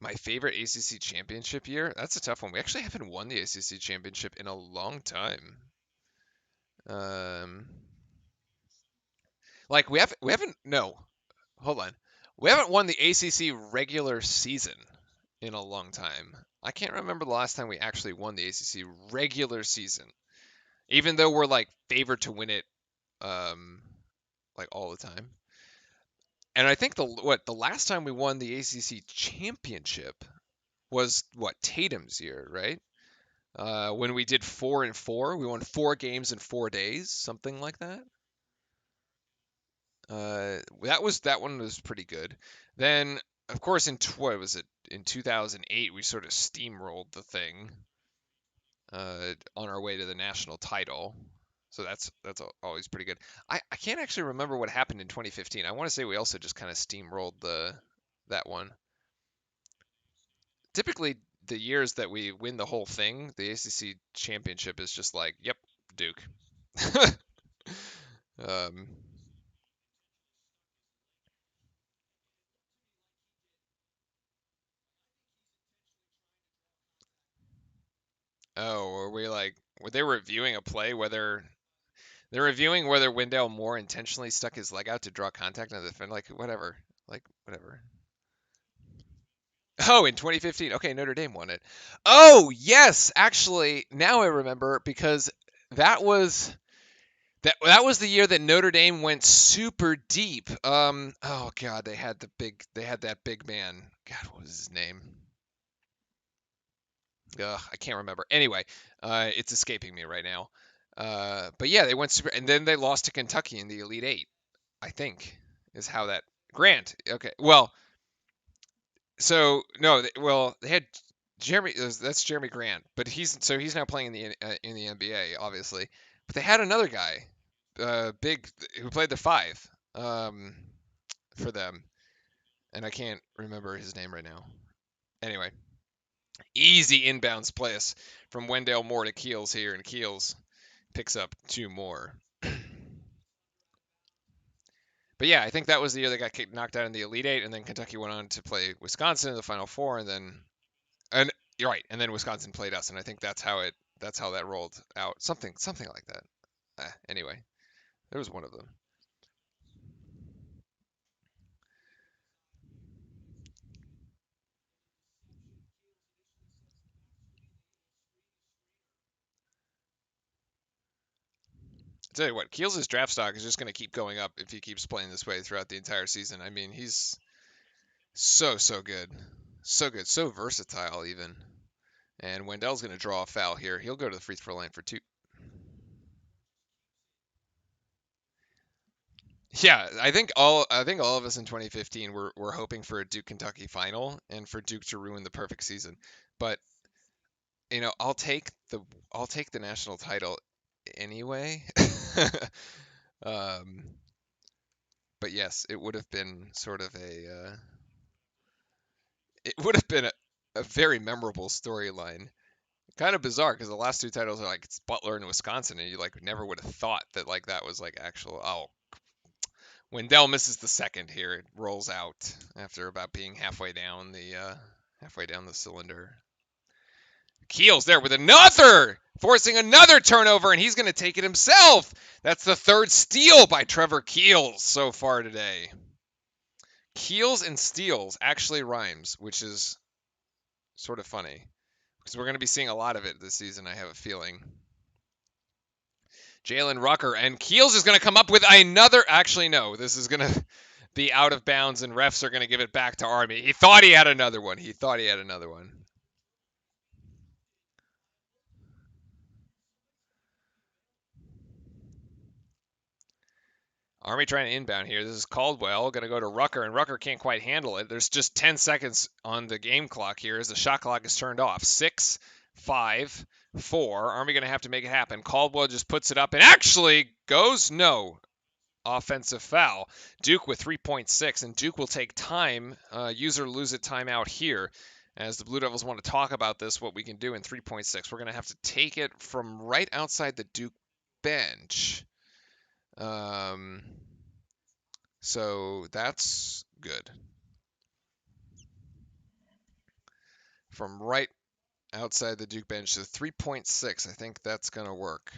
My favorite ACC championship year? That's a tough one. We actually haven't won the ACC championship in a long time. Um, like we haven't no, hold on. We haven't won the ACC regular season in a long time. I can't remember the last time we actually won the ACC regular season, even though we're like favored to win it, um, like all the time. And I think the last time we won the ACC championship was what Tatum's year, right? When we did 4-4, we won 4 games in 4 days, something like that. That one was pretty good. Then, of course, what was it? In 2008, we sort of steamrolled the thing on our way to the national title. So that's always pretty good. I can't actually remember what happened in 2015. I want to say we also just kind of steamrolled that one. Typically, the years that we win the whole thing, the ACC championship is just like, yep, Duke. um, oh, were they reviewing a play whether they're reviewing whether Wendell Moore intentionally stuck his leg out to draw contact on the defender? Like whatever. Oh, in 2015. Okay, Notre Dame won it. Oh, yes, actually, now I remember because that was that was the year that Notre Dame went super deep. Oh God, they had that big man. God, what was his name? Ugh, I can't remember. Anyway, it's escaping me right now. But yeah, they went super, and then they lost to Kentucky in the Elite Eight. I think is how that Grant. Okay, well, so no, well they had Jeremy. That's Jeremy Grant, but he's now playing in the NBA, obviously. But they had another guy, big, who played the five, um, for them, and I can't remember his name right now. Anyway, easy inbounds place from Wendell Moore to Keels here, and Keels picks up two more. But yeah, I think that was the year they got knocked out in the Elite Eight, and then Kentucky went on to play Wisconsin in the Final Four, and you're right, and then Wisconsin played us, and I think that's how that rolled out, something like that. Anyway, there was one of them. I tell you what, Keels' draft stock is just going to keep going up if he keeps playing this way throughout the entire season. I mean, he's so good, so good, so versatile even. And Wendell's going to draw a foul here. He'll go to the free throw line for two. Yeah, I think all of us in 2015 were hoping for a Duke Kentucky final and for Duke to ruin the perfect season. But I'll take the national title anyway. um, but yes, it would have been sort of it would have been a very memorable storyline. Kind of bizarre because the last two titles are like it's Butler and Wisconsin, and you like never would have thought that like that was like actual. Oh, Wendell misses the second here. It rolls out after about being halfway down the cylinder. Keels there with another, forcing another turnover, and he's going to take it himself. That's the third steal by Trevor Keels so far today. Keels and steals actually rhymes, which is sort of funny because we're going to be seeing a lot of it this season, I have a feeling. Jalen Rucker, and Keels is going to come up with another. Actually, no, this is going to be out of bounds, and refs are going to give it back to Army. He thought he had another one. He thought he had another one. Army trying to inbound here. This is Caldwell going to go to Rucker, and Rucker can't quite handle it. There's just 10 seconds on the game clock here as the shot clock is turned off. 6, 5, 4. Army going to have to make it happen. Caldwell just puts it up and actually goes no. Offensive foul. Duke with 3.6, and Duke will take time. User lose it timeout here. As the Blue Devils want to talk about this, what we can do in 3.6. We're going to have to take it from right outside the Duke bench. Um, so that's good. From right outside the Duke bench to 3.6. I think that's going to work.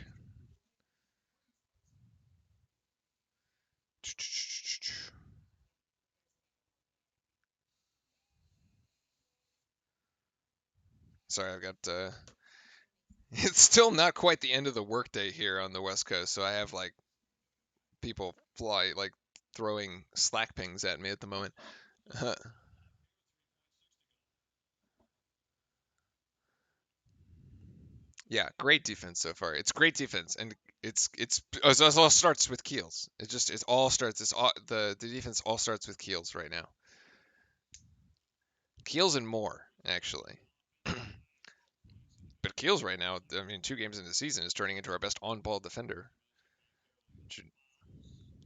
Sorry, I've got. It's still not quite the end of the workday here on the West Coast, so I have like people like throwing Slack pings at me at the moment. Yeah, great defense so far. It's great defense, and it all starts with Keels. It all starts. The defense all starts with Keels right now. Keels and more actually. But Keels right now, I mean, 2 games into the season, is turning into our best on-ball defender.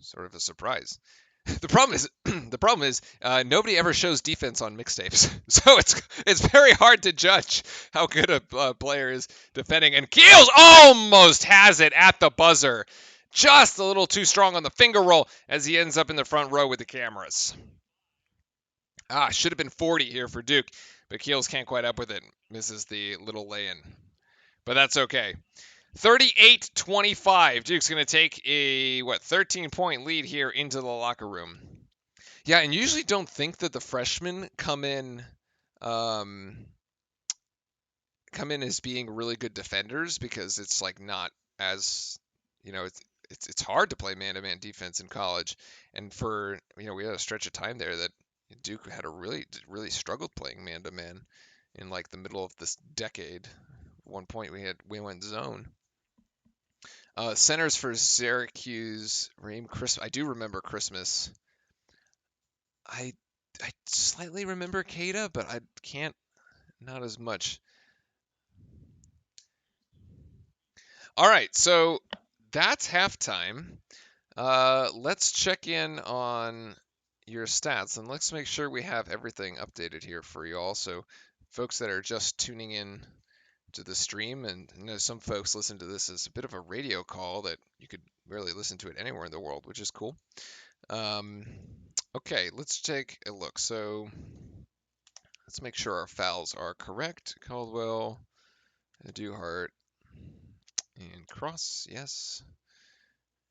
Sort of a surprise. The problem is nobody ever shows defense on mixtapes, so it's very hard to judge how good a player is defending. And Keels almost has it at the buzzer, just a little too strong on the finger roll as he ends up in the front row with the cameras. Should have been 40 here for Duke, but Keels can't quite up with it. Misses the little lay-in, but that's okay. 38-25. Duke's going to take a 13-point lead here into the locker room. Yeah, and usually don't think that the freshmen um, come in as being really good defenders because it's like not as it's hard to play man-to-man defense in college, and for we had a stretch of time there that Duke had a really struggled playing man-to-man in like the middle of this decade. At one point we went zone. Centers for Syracuse, Raheem Christmas. I do remember Christmas. I I slightly remember Kada, but I can't not as much. All right, so that's halftime. Let's check in on your stats and let's make sure we have everything updated here for you all. So folks that are just tuning in to the stream, and some folks listen to this as a bit of a radio call that you could really listen to it anywhere in the world, which is cool. Okay, let's take a look. So let's make sure our fouls are correct. Caldwell, Duhart, and Cross, yes.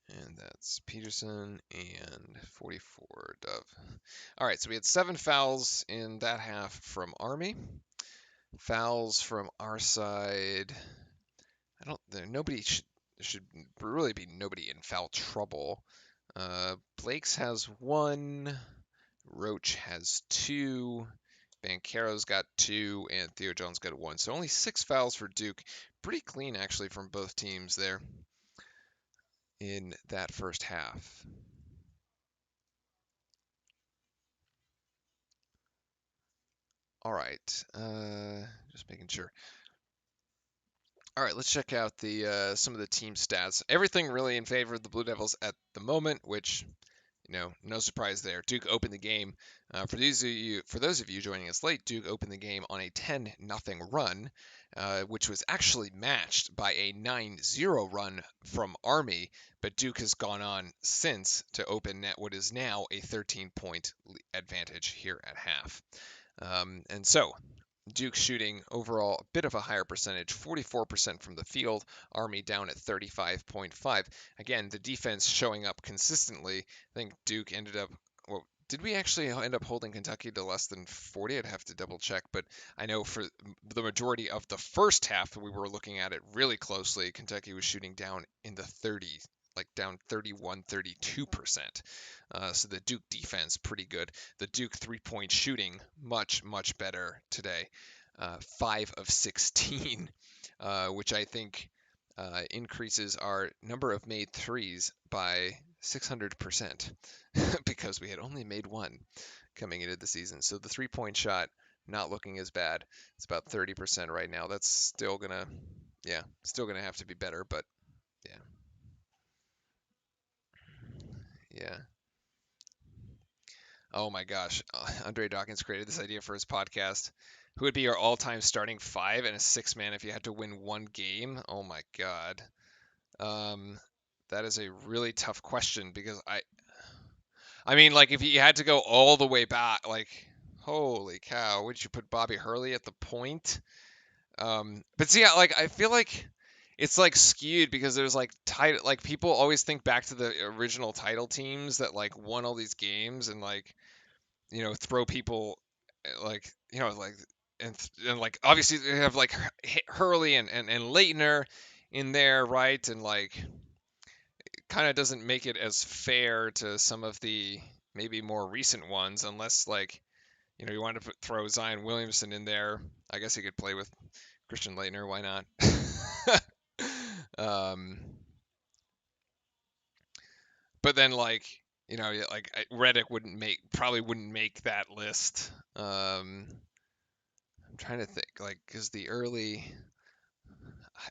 And that's Peterson and 44 Dove. All right, so we had 7 fouls in that half from Army. Fouls from our side. Nobody should really be nobody in foul trouble. Blake's has 1. Roach has 2. Banchero's got 2, and Theo Jones got 1. So only 6 fouls for Duke. Pretty clean, actually, from both teams there in that first half. All right, just making sure. All right, let's check out the some of the team stats. Everything really in favor of the Blue Devils at the moment, which no surprise there. Duke opened the game. For those of you joining us late, Duke opened the game on a 10-0 run, which was actually matched by a 9-0 run from Army. But Duke has gone on since to open net what is now a 13-point advantage here at half. And so Duke shooting overall a bit of a higher percentage, 44% from the field, Army down at 35.5. Again, the defense showing up consistently. I think Duke ended up, well, did we actually end up holding Kentucky to less than 40? I'd have to double check, but I know for the majority of the first half, we were looking at it really closely. Kentucky was shooting down in the 30s, like down 31, 32%. So the Duke defense, pretty good. The Duke 3-point shooting, much, much better today. 5 of 16, which I think increases our number of made threes by 600% because we had only made 1 coming into the season. So the 3-point shot not looking as bad. It's about 30% right now. That's still gonna have to be better, but yeah. Oh my gosh, Andre Dawkins created this idea for his podcast. Who would be your all-time starting 5 and a 6-man if you had to win 1 game? Oh my god. Um, that is a really tough question because I mean, like if you had to go all the way back, like holy cow, would you put Bobby Hurley at the point? But see, like I feel like it's like skewed because there's like title, like people always think back to the original title teams that like won all these games and like throw people like like and like obviously they have like Hurley and Leitner in there, right? And like kind of doesn't make it as fair to some of the maybe more recent ones unless like you want to throw Zion Williamson in there. I guess he could play with Christian Leitner. Why not? um, but then like like Reddick probably wouldn't make that list. I'm trying to think like because the early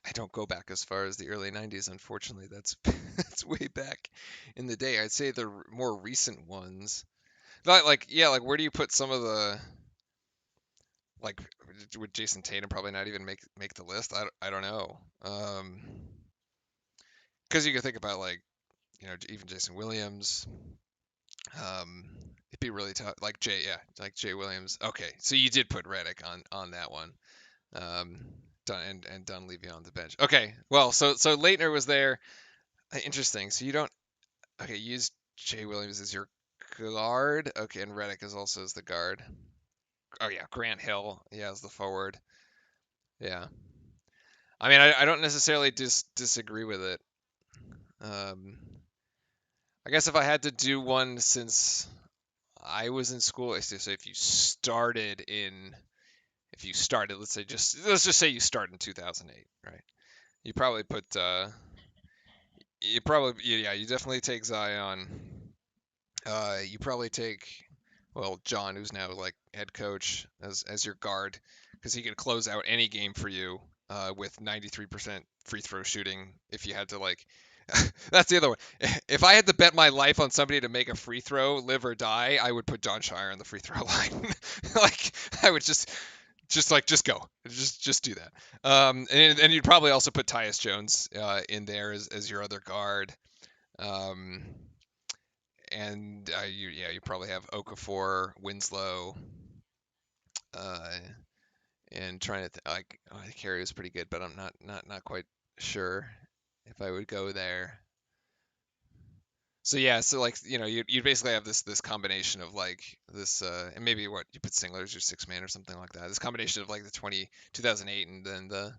I don't go back as far as the early 90s, unfortunately. That's that's way back in the day. I'd say the more recent ones. Like yeah, like where do you put some of the like would Jason Tatum probably not even make the list? I don't know. Because you could think about like even Jason Williams. It'd be really tough. Like Jay Williams. Okay, so you did put Reddick on that one. Um, and Dunleavy on the bench. Okay, well, so Leitner was there. Interesting. So you don't. Okay, use Jay Williams as your guard. Okay, and Reddick is also as the guard. Oh yeah, Grant Hill. Yeah, as the forward. Yeah. I mean, I don't necessarily disagree with it. Um, I guess if I had to do one since I was in school, so if you started, let's just say you start in 2008, right? You probably put, yeah, you definitely take Zion. You probably take, well, John, who's now like head coach as your guard, because he could close out any game for you with 93% free throw shooting. If you had to like, that's the other one. If I had to bet my life on somebody to make a free throw, live or die, I would put John Shire on the free throw line. Like I would just go, just do that. And you'd probably also put Tyus Jones in there as your other guard. Um, and you probably have Okafor, Winslow, uh, and trying to like Carey was pretty good, but I'm not quite sure if I would go there. So yeah, so like you basically have this combination of like this and maybe what you put Singler as your six man or something like that. This combination of like the 2008 and then the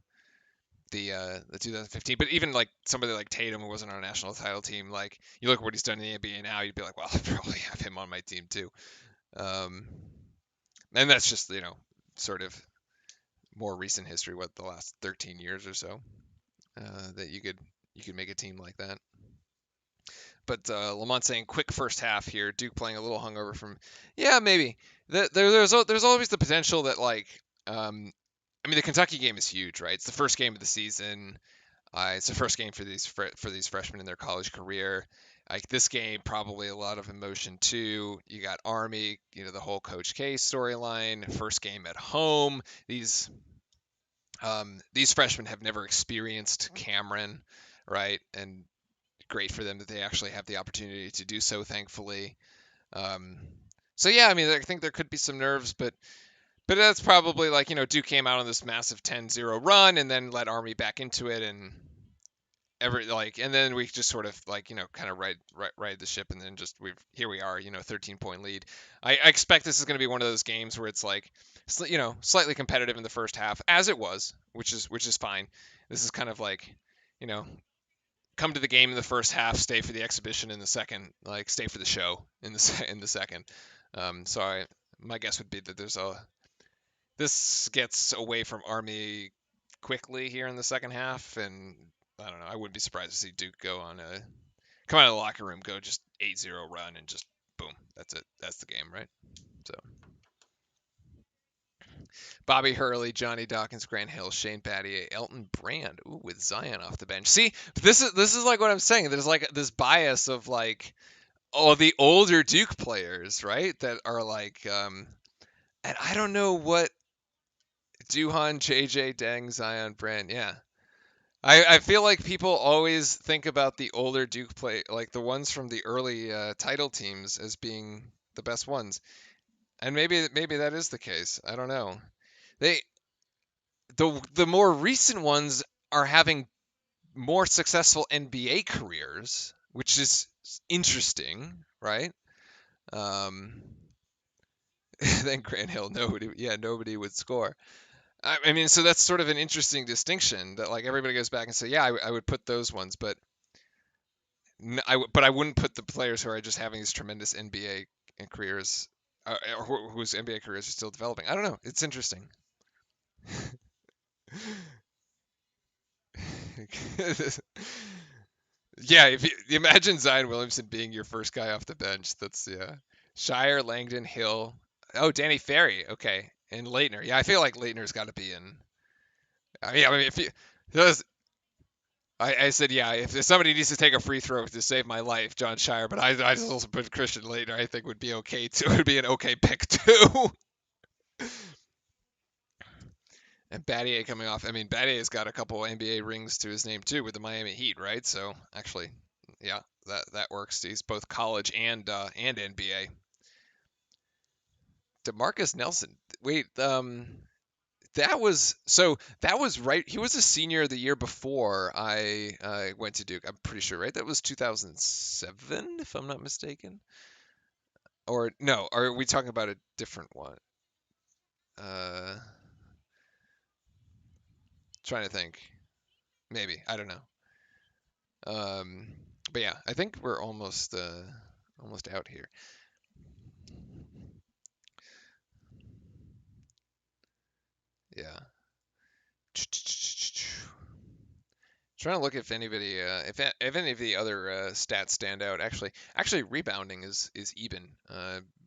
2015. But even like somebody like Tatum who wasn't on a national title team, like you look at what he's done in the NBA now, you'd be like, well, I'd probably have him on my team too. Um, and that's just sort of more recent history, what the last 13 years or so, that you could make a team like that. But Lamont saying quick first half here. Duke playing a little hungover from, yeah, maybe. There's always the potential that like, I mean the Kentucky game is huge, right? It's the first game of the season. It's the first game for these freshmen in their college career. Like this game, probably a lot of emotion too. You got Army, the whole Coach K storyline. First game at home. These freshmen have never experienced Cameron, right? And great for them that they actually have the opportunity to do so, thankfully. Um, so yeah, I mean, I think there could be some nerves, but that's probably like Duke came out on this massive 10-0 run and then let Army back into it and and then we just sort of like kind of ride the ship and then here we are 13-point lead. I expect this is going to be one of those games where it's like slightly competitive in the first half as it was, which is fine. This is kind of like come to the game in the first half, stay for the exhibition in the second, like stay for the show in the second. My guess would be that this gets away from Army quickly here in the second half, and I don't know. I wouldn't be surprised to see Duke come out of the locker room, go just 8-0 run, and just boom, that's it. That's the game, right? So Bobby Hurley, Johnny Dawkins, Grant Hill, Shane Battier, Elton Brand, ooh, with Zion off the bench. See, this is like what I'm saying. There's like this bias of like, oh, the older Duke players, right? That are like, and I don't know what Duhan, JJ, Deng, Zion, Brand, yeah. I feel like people always think about the older Duke play, like the ones from the early title teams, as being the best ones, and maybe that is the case. I don't know. They the more recent ones are having more successful NBA careers, which is interesting, right? Um, then Grant Hill, nobody would score. I mean, so that's sort of an interesting distinction that like everybody goes back and say, yeah, I would put those ones, but but I wouldn't put the players who are just having these tremendous NBA careers, or whose NBA careers are still developing. I don't know. It's interesting. Yeah, if you imagine Zion Williamson being your first guy off the bench, that's yeah. Shire, Langdon, Hill. Oh, Danny Ferry. Okay, and Leitner. Yeah, I feel like Leitner's got to be in. Yeah, I mean, if you, those, I said yeah, if somebody needs to take a free throw to save my life, John Shire. But I just also put Christian Leitner. I think would be okay too. Would be an okay pick too. And Battier coming off. I mean, Battier's got a couple NBA rings to his name too with the Miami Heat, right? So actually, yeah, that works. He's both college and NBA. DeMarcus Nelson. Wait, that was right. He was a senior the year before I went to Duke. I'm pretty sure, right? That was 2007, if I'm not mistaken. Or no, are we talking about a different one? Uh, Trying to think. Maybe I don't know. Um, but yeah, I think we're almost out here. Yeah. Trying to look if anybody, if any of the other stats stand out. Actually, rebounding is even.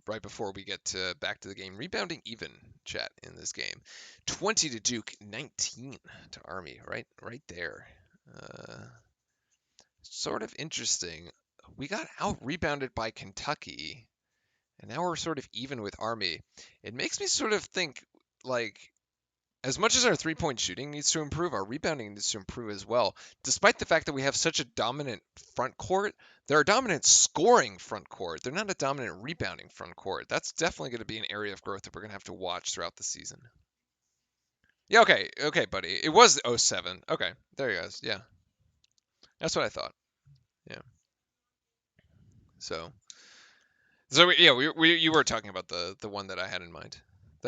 Right before we get back to the game, rebounding even, chat, in this game. 20 to Duke, 19 to Army. Right there. Uh, Sort of interesting. We got out rebounded by Kentucky, and now we're sort of even with Army. It makes me sort of think like as much as our three-point shooting needs to improve, our rebounding needs to improve as well. Despite the fact that we have such a dominant front court, they're a dominant scoring front court. They're not a dominant rebounding front court. That's definitely going to be an area of growth that we're going to have to watch throughout the season. Yeah, okay, buddy. It was '07. Okay, there you guys. Yeah, that's what I thought. Yeah. So, yeah, you were talking about the one that I had in mind.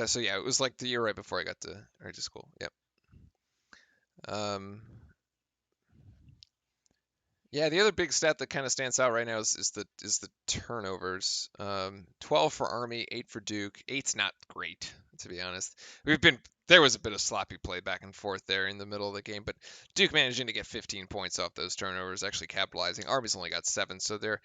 So yeah, it was like the year right before I got to school. Yep. Um, Yeah, the other big stat that kind of stands out right now is the turnovers. 12 for Army, 8 for Duke. Eight's not great, to be honest. There was a bit of sloppy play back and forth there in the middle of the game, but Duke managing to get 15 points off those turnovers, actually capitalizing. Army's only got 7, so their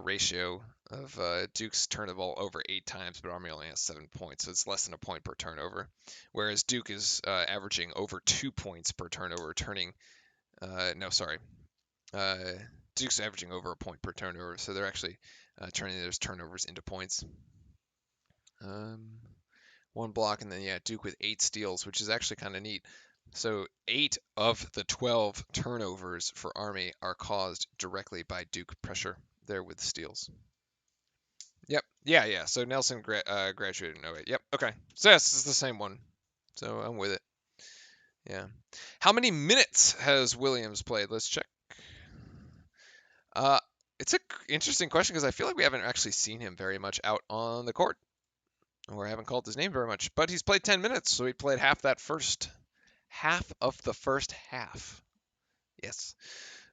ratio of Duke's turned the ball over 8 times, but Army only has 7 points, so it's less than a point per turnover. Whereas Duke is averaging over 2 points per turnover, turning. No, sorry. Uh, Duke's averaging over a point per turnover, so they're actually turning those turnovers into points. Um, One block, and then yeah, Duke with 8 steals, which is actually kind of neat. So 8 of the 12 turnovers for Army are caused directly by Duke pressure there with steals. Yep. Yeah. So Nelson graduated in '08. Yep. Okay. So yes, it's the same one. So I'm with it. Yeah. How many minutes has Williams played? Let's check. Uh, it's a interesting question because I feel like we haven't actually seen him very much out on the court, or haven't called his name very much. But he's played 10 minutes, so he played half of the first half. Yes.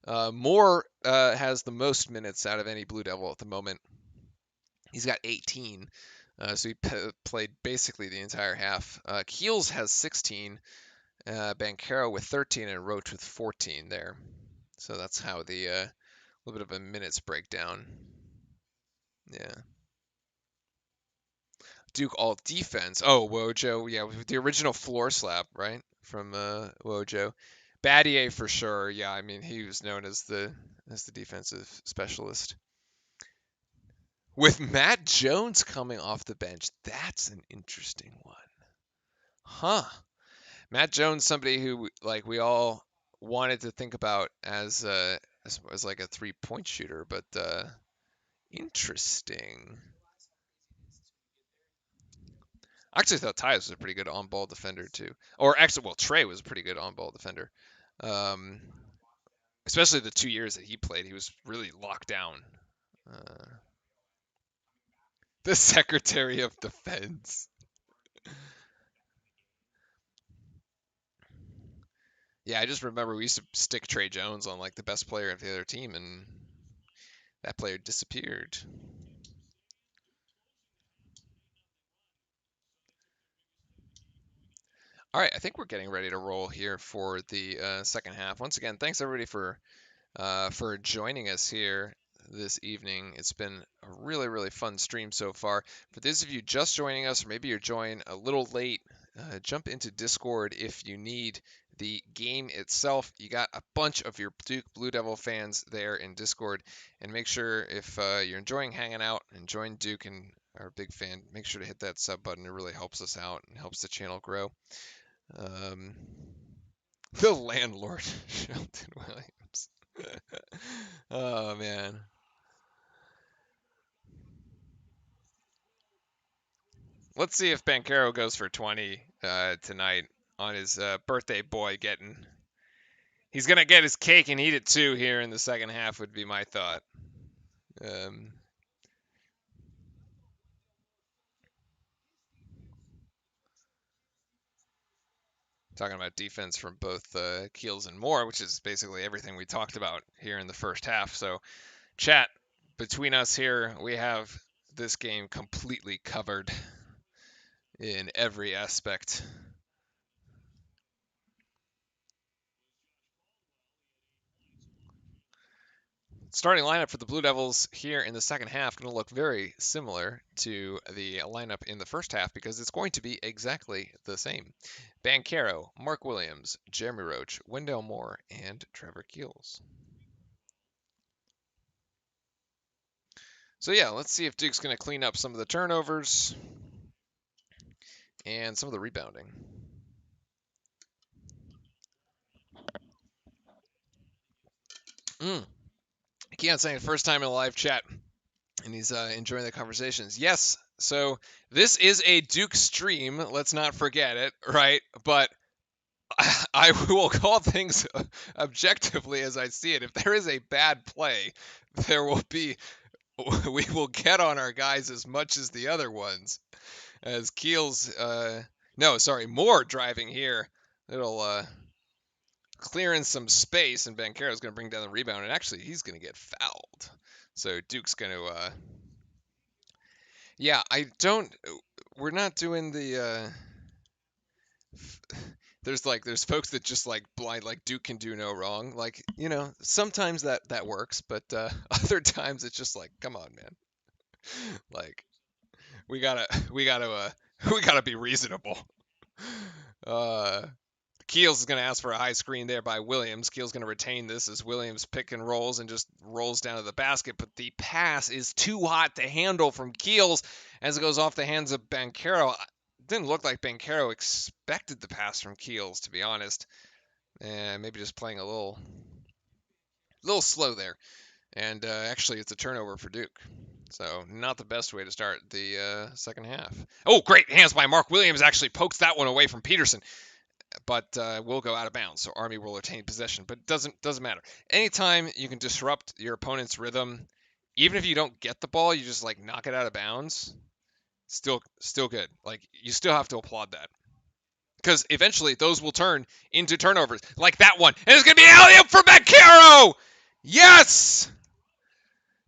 Moore has the most minutes out of any Blue Devil at the moment. He's got 18, so he played basically the entire half. Keels has 16, Banchero with 13, and Roach with 14 there. So that's how the little bit of a minutes breakdown. Yeah. Duke all defense. Oh, Wojo. Yeah, the original floor slap, right? From Wojo. Battier for sure. Yeah, I mean he was known as the defensive specialist. With Matt Jones coming off the bench, that's an interesting one. Huh. Matt Jones, somebody who like we all wanted to think about as like a 3-point shooter, but interesting. I actually thought Tyus was a pretty good on-ball defender too. Or actually, well, Trey was a pretty good on-ball defender. Um, Especially the 2 years that he played, he was really locked down. Uh, the Secretary of Defense. Yeah, I just remember we used to stick Trey Jones on like the best player of the other team, and that player disappeared. All right, I think we're getting ready to roll here for the second half. Once again, thanks everybody for joining us here this evening. It's been a really, really fun stream so far. For those of you just joining us, or maybe you're joining a little late, jump into Discord if you need the game itself. You got a bunch of your Duke Blue Devil fans there in Discord, and make sure if you're enjoying hanging out, enjoying Duke and are a big fan, make sure to hit that sub button. It really helps us out and helps the channel grow. Um, the landlord, Shelton Williams. Oh man. Let's see if Bancaro goes for 20 tonight on his birthday boy getting. He's gonna get his cake and eat it too here in the second half would be my thought. Um, Talking about defense from both Keels and Moore, which is basically everything we talked about here in the first half. So, chat, between us here, we have this game completely covered in every aspect. Starting lineup for the Blue Devils here in the second half going to look very similar to the lineup in the first half because it's going to be exactly the same. Bancaro, Mark Williams, Jeremy Roach, Wendell Moore, and Trevor Keels. So yeah, let's see if Duke's going to clean up some of the turnovers and some of the rebounding. Keon saying the first time in a live chat, and he's enjoying the conversations. Yes, so this is a Duke stream. Let's not forget it, right? But I will call things objectively as I see it. If there is a bad play, there will be. We will get on our guys as much as the other ones. As Keels, Moore driving here. It'll clear in some space, and Bancaro's going to bring down the rebound, and actually he's going to get fouled. So Duke's going to. Yeah, I don't. We're not doing the. There's folks that just like blind like Duke can do no wrong. Like, sometimes that works, but other times it's just like, come on, man. Like, we gotta we gotta we gotta be reasonable. Uh, Keels is going to ask for a high screen there by Williams. Keels going to retain this as Williams pick and rolls and just rolls down to the basket, but the pass is too hot to handle from Keels as it goes off the hands of Bancaro. Didn't look like Bancaro expected the pass from Keels, to be honest. And maybe just playing a little slow there. And actually, it's a turnover for Duke. So not the best way to start the second half. Oh, great hands by Mark Williams. Actually pokes that one away from Peterson. But will go out of bounds, so Army will retain possession. But doesn't matter. Anytime you can disrupt your opponent's rhythm, even if you don't get the ball, you just like knock it out of bounds. Still good. Like you still have to applaud that because eventually those will turn into turnovers, like that one, and it's gonna be alley-oop for Bancaro. Yes,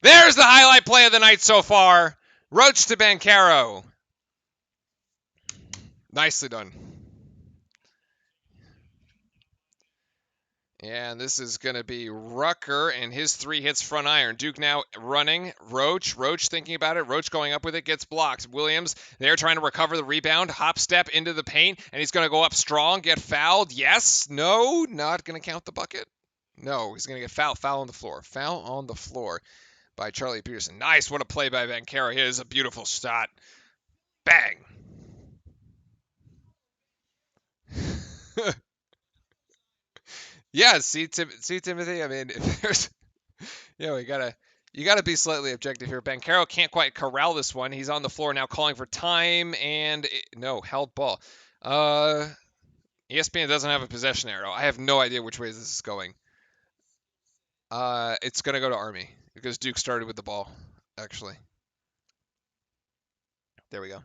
there's the highlight play of the night so far. Roach to Bancaro. Nicely done. And this is going to be Rucker, and his three hits front iron. Duke now running. Roach thinking about it. Roach going up with it, gets blocked. Williams, they're trying to recover the rebound. Hop step into the paint, and he's going to go up strong, get fouled. Yes, no, not going to count the bucket. No, he's going to get fouled. Foul on the floor. Foul on the floor by Charlie Peterson. Nice, what a play by Bancaro. Here's a beautiful shot. Bang. Yeah, see Timothy. I mean, if there's, we gotta you gotta be slightly objective here. Banchero can't quite corral this one. He's on the floor now, calling for time, and no held ball. Uh, ESPN doesn't have a possession arrow. I have no idea which way this is going. It's gonna go to Army because Duke started with the ball. Actually, there we go.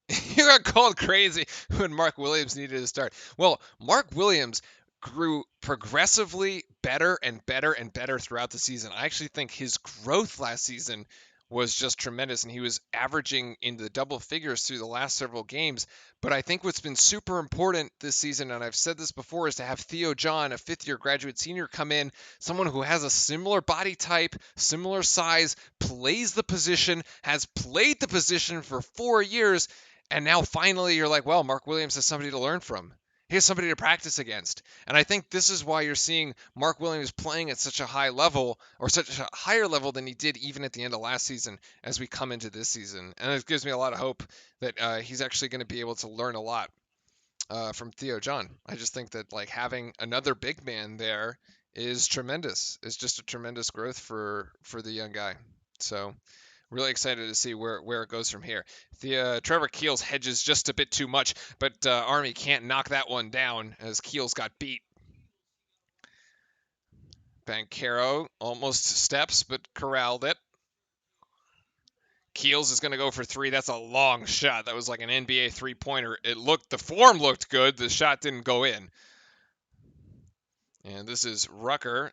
You got called crazy when Mark Williams needed to start. Well, Mark Williams grew progressively better and better and better throughout the season. I actually think his growth last season was just tremendous, and he was averaging into the double figures through the last several games. But I think what's been super important this season, and I've said this before, is to have Theo John, a fifth-year graduate senior, come in, someone who has a similar body type, similar size, plays the position, has played the position for 4 years, and now finally you're like, well, Mark Williams has somebody to learn from. He has somebody to practice against. And I think this is why you're seeing Mark Williams playing at such a high level, or such a higher level than he did even at the end of last season as we come into this season. And it gives me a lot of hope that he's actually going to be able to learn a lot from Theo John. I just think that like having another big man there is tremendous. It's just a tremendous growth for the young guy. So really excited to see where it goes from here. The Trevor Keels hedges just a bit too much, but Army can't knock that one down as Keels got beat. Banchero almost steps, but corralled it. Keels is going to go for three. That's a long shot. That was like an NBA three-pointer. The form looked good. The shot didn't go in. And this is Rucker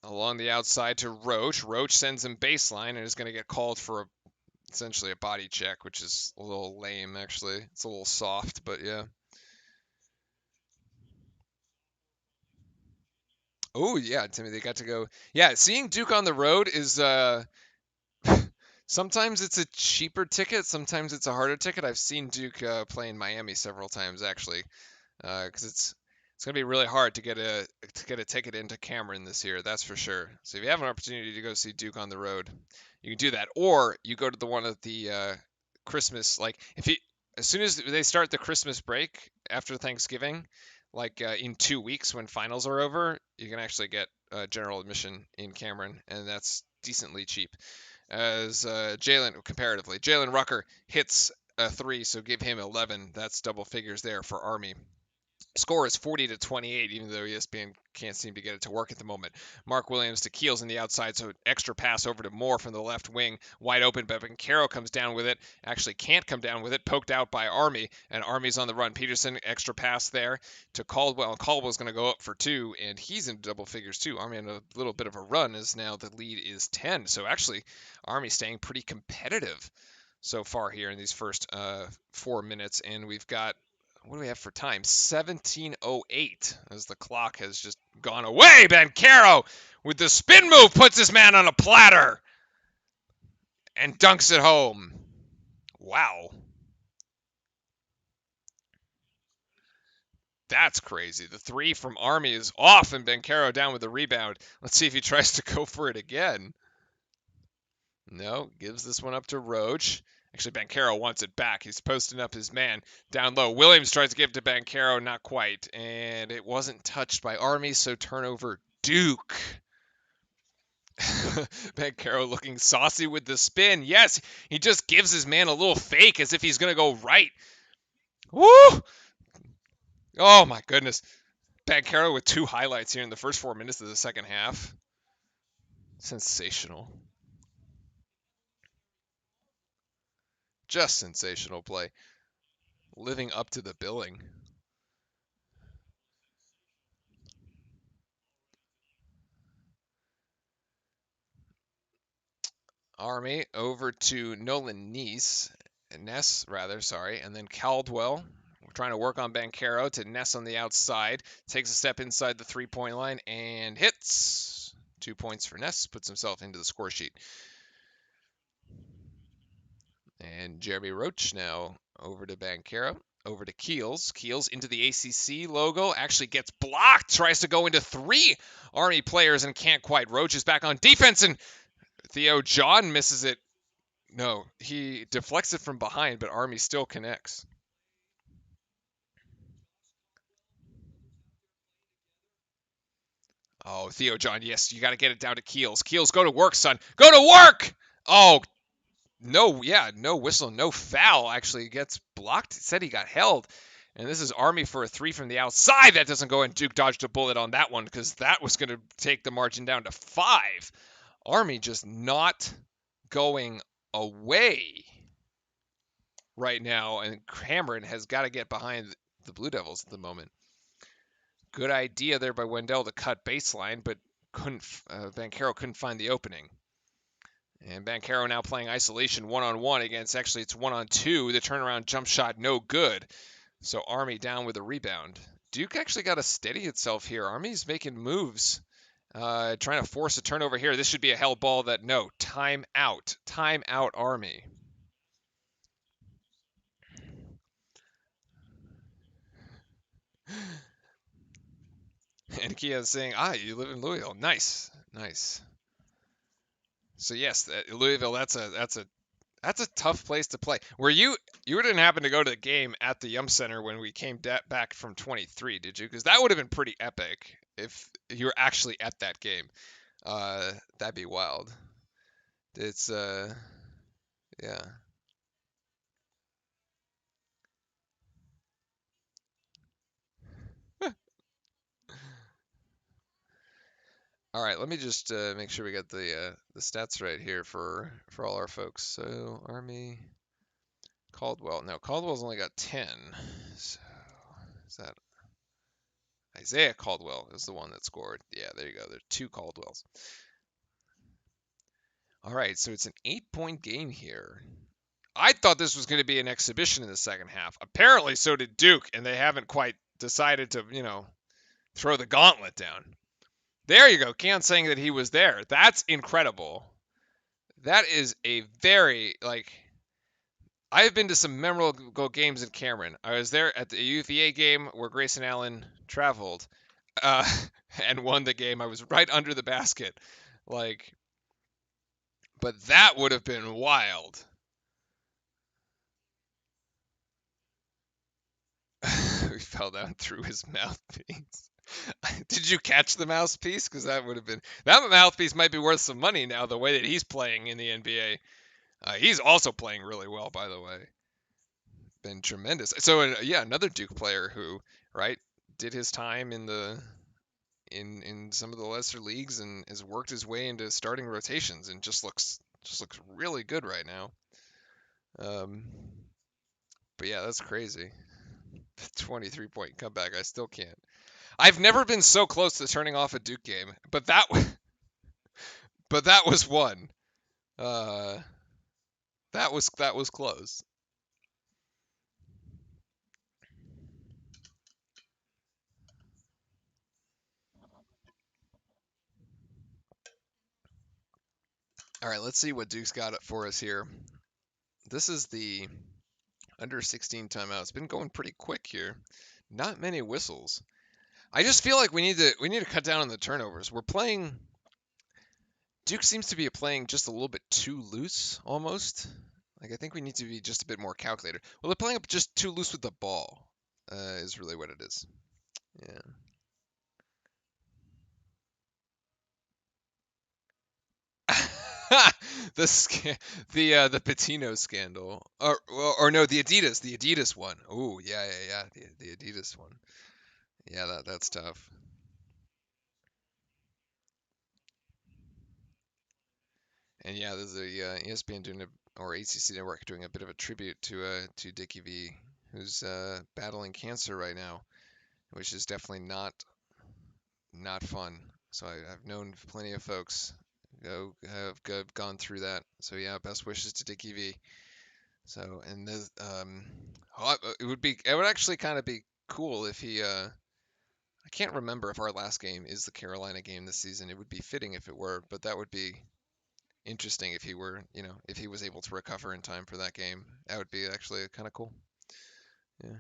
along the outside to Roach. Roach sends him baseline and is going to get called for essentially a body check, which is a little lame, actually. It's a little soft, but yeah. Oh, yeah, Timmy, they got to go. Yeah, seeing Duke on the road is sometimes it's a cheaper ticket, sometimes it's a harder ticket. I've seen Duke play in Miami several times actually, because it's gonna be really hard to get a ticket into Cameron this year. That's for sure. So if you have an opportunity to go see Duke on the road, you can do that, or you go to the one of the Christmas, like if you as soon as they start the Christmas break after Thanksgiving, like in 2 weeks when finals are over, you can actually get general admission in Cameron, and that's decently cheap. As Jalen Rucker hits a three, so give him 11. That's double figures there for Army. Score is 40-28, even though ESPN can't seem to get it to work at the moment. Mark Williams to Keels on the outside, so extra pass over to Moore from the left wing, wide open, but Banchero comes down with it. Actually can't come down with it, poked out by Army, and Army's on the run. Peterson, extra pass there to Caldwell. Caldwell's going to go up for two, and he's in double figures too. Army on a little bit of a run as now the lead is 10. So actually, Army staying pretty competitive so far here in these first 4 minutes, and we've got what do we have for time? 17:08 as the clock has just gone away. Banchero with the spin move puts his man on a platter and dunks it home. Wow. That's crazy. The three from Army is off and Banchero down with the rebound. Let's see if he tries to go for it again. No, gives this one up to Roach. Actually, Banchero wants it back. He's posting up his man down low. Williams tries to give it to Banchero, not quite. And it wasn't touched by Army, so turnover Duke. Banchero looking saucy with the spin. Yes, he just gives his man a little fake as if he's going to go right. Woo! Oh, my goodness. Banchero with two highlights here in the first 4 minutes of the second half. Sensational. Just sensational play. Living up to the billing. Army over to Nolan Ness rather, sorry, and then Caldwell. We're trying to work on Banchero to Ness on the outside. Takes a step inside the three-point line and hits. 2 points for Ness, puts himself into the score sheet. And Jeremy Roach now over to Banchero. Over to Keels. Keels into the ACC logo. Actually gets blocked. Tries to go into three Army players and can't quite. Roach is back on defense and Theo John misses it No, he deflects it from behind, but Army still connects. Oh, Theo John, yes, you got to get it down to Keels. Keels, go to work, son. Go to work! Oh, no, yeah, no whistle, no foul. Actually gets blocked. It said he got held. And this is Army for a three from the outside. That doesn't go in. Duke dodged a bullet on that one because that was going to take the margin down to 5. Army just not going away right now. And Cameron has got to get behind the Blue Devils at the moment. Good idea there by Wendell to cut baseline, but couldn't. Bancaro couldn't find the opening. And Bancaro now playing isolation one-on-one against, actually it's one-on-2. The turnaround jump shot, no good. So Army down with a rebound. Duke actually got to steady itself here. Army's making moves, trying to force a turnover here. This should be a hell ball that, no, time out. Time out, Army. And Kia is saying, you live in Louisville. Nice, nice. So yes, Louisville, that's a tough place to play. Were you didn't happen to go to the game at the Yum Center when we came back from 23, did you? Because that would have been pretty epic if you were actually at that game. That'd be wild. It's yeah. All right, let me just make sure we got the stats right here for all our folks. So Army, Caldwell. No, Caldwell's only got 10. So is that Isaiah Caldwell is the one that scored? Yeah, there you go. There are 2 Caldwells. All right, so it's an 8-point game here. I thought this was going to be an exhibition in the second half. Apparently, so did Duke, and they haven't quite decided to, throw the gauntlet down. There you go. Keon saying that he was there. That's incredible. That is a very, I've been to some memorable games in Cameron. I was there at the UVA game where Grayson Allen traveled uh, and won the game. I was right under the basket. But that would have been wild. He fell down through his mouthpiece. Did you catch the mouthpiece? Because that mouthpiece might be worth some money now. The way that he's playing in the NBA, he's also playing really well, by the way. Been tremendous. So yeah, another Duke player who did his time in some of the lesser leagues and has worked his way into starting rotations and just looks really good right now. But yeah, that's crazy. 23-point comeback. I still can't. I've never been so close to turning off a Duke game, but that was one. That was close. All right, let's see what Duke's got it for us here. This is the under 16 timeout. It's been going pretty quick here. Not many whistles. I just feel like we need to cut down on the turnovers. We're playing. Duke seems to be playing just a little bit too loose, almost. I think we need to be just a bit more calculated. Well, they're playing up just too loose with the ball. Is really what it is. Yeah. The Patino scandal, or no, the Adidas one. Oh yeah, the Adidas one. Yeah, that's tough. And yeah, there's a ESPN or ACC network doing a bit of a tribute to Dickie V, who's battling cancer right now, which is definitely not fun. So I've known plenty of folks have gone through that. So yeah, best wishes to Dickie V. So and it would actually kind of be cool if he I can't remember if our last game is the Carolina game this season. It would be fitting if it were, but that would be interesting if he were, if he was able to recover in time for that game. That would be actually kind of cool. Yeah.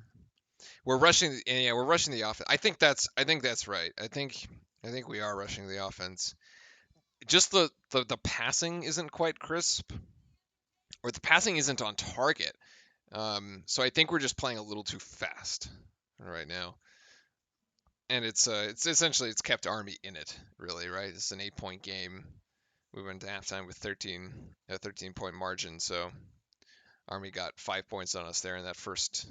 We're rushing the offense. I think that's right. I think we are rushing the offense. Just the passing isn't quite crisp. or the passing isn't on target. So I think we're just playing a little too fast right now. And it's essentially it's kept Army in it, really, right? It's an 8-point game. We went to halftime with 13-point margin, so Army got 5 points on us there in that first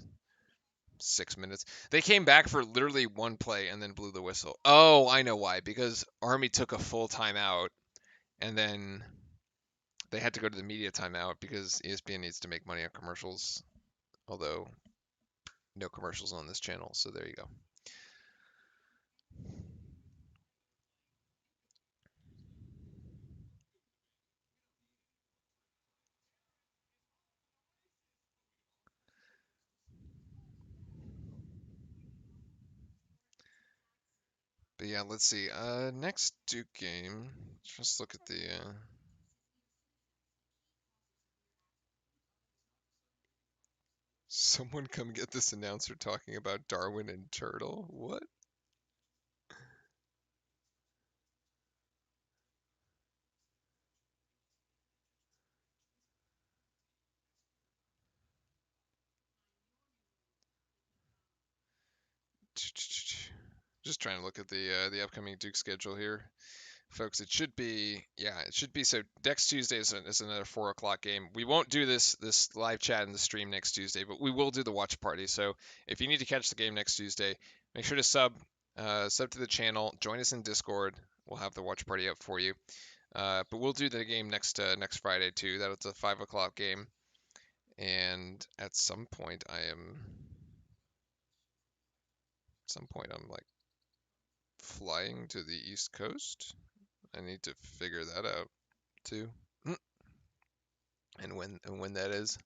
6 minutes. They came back for literally one play and then blew the whistle. Oh, I know why. Because Army took a full timeout and then they had to go to the media timeout because ESPN needs to make money on commercials. Although no commercials on this channel, so there you go. But yeah, let's see. Next Duke game. Just look at the. Someone come get this announcer talking about Darwin and Turtle. What? Just trying to look at the upcoming Duke schedule here, folks. It should be so. Next Tuesday is another 4 o'clock game. We won't do this live chat in the stream next Tuesday, but we will do the watch party. So if you need to catch the game next Tuesday, make sure to sub to the channel. Join us in Discord. We'll have the watch party up for you. But we'll do the game next Friday too. That's a 5 o'clock game, and at some point I'm like flying to the East Coast. I need to figure that out too, and when that is.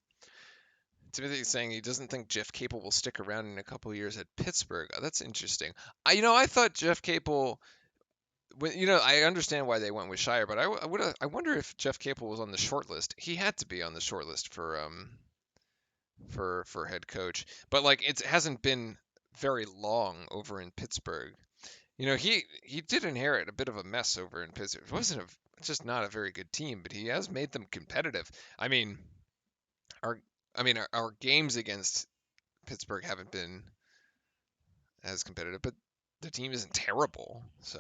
Timothy's saying he doesn't think Jeff Capel will stick around in a couple of years at Pittsburgh. Oh, that's interesting. I thought Jeff Capel. I understand why they went with Shire, but I wonder if Jeff Capel was on the short list. He had to be on the short list for head coach, but like it hasn't been very long over in Pittsburgh. He did inherit a bit of a mess over in Pittsburgh. It's just not a very good team, but he has made them competitive. I mean, our our games against Pittsburgh haven't been as competitive, but the team isn't terrible, so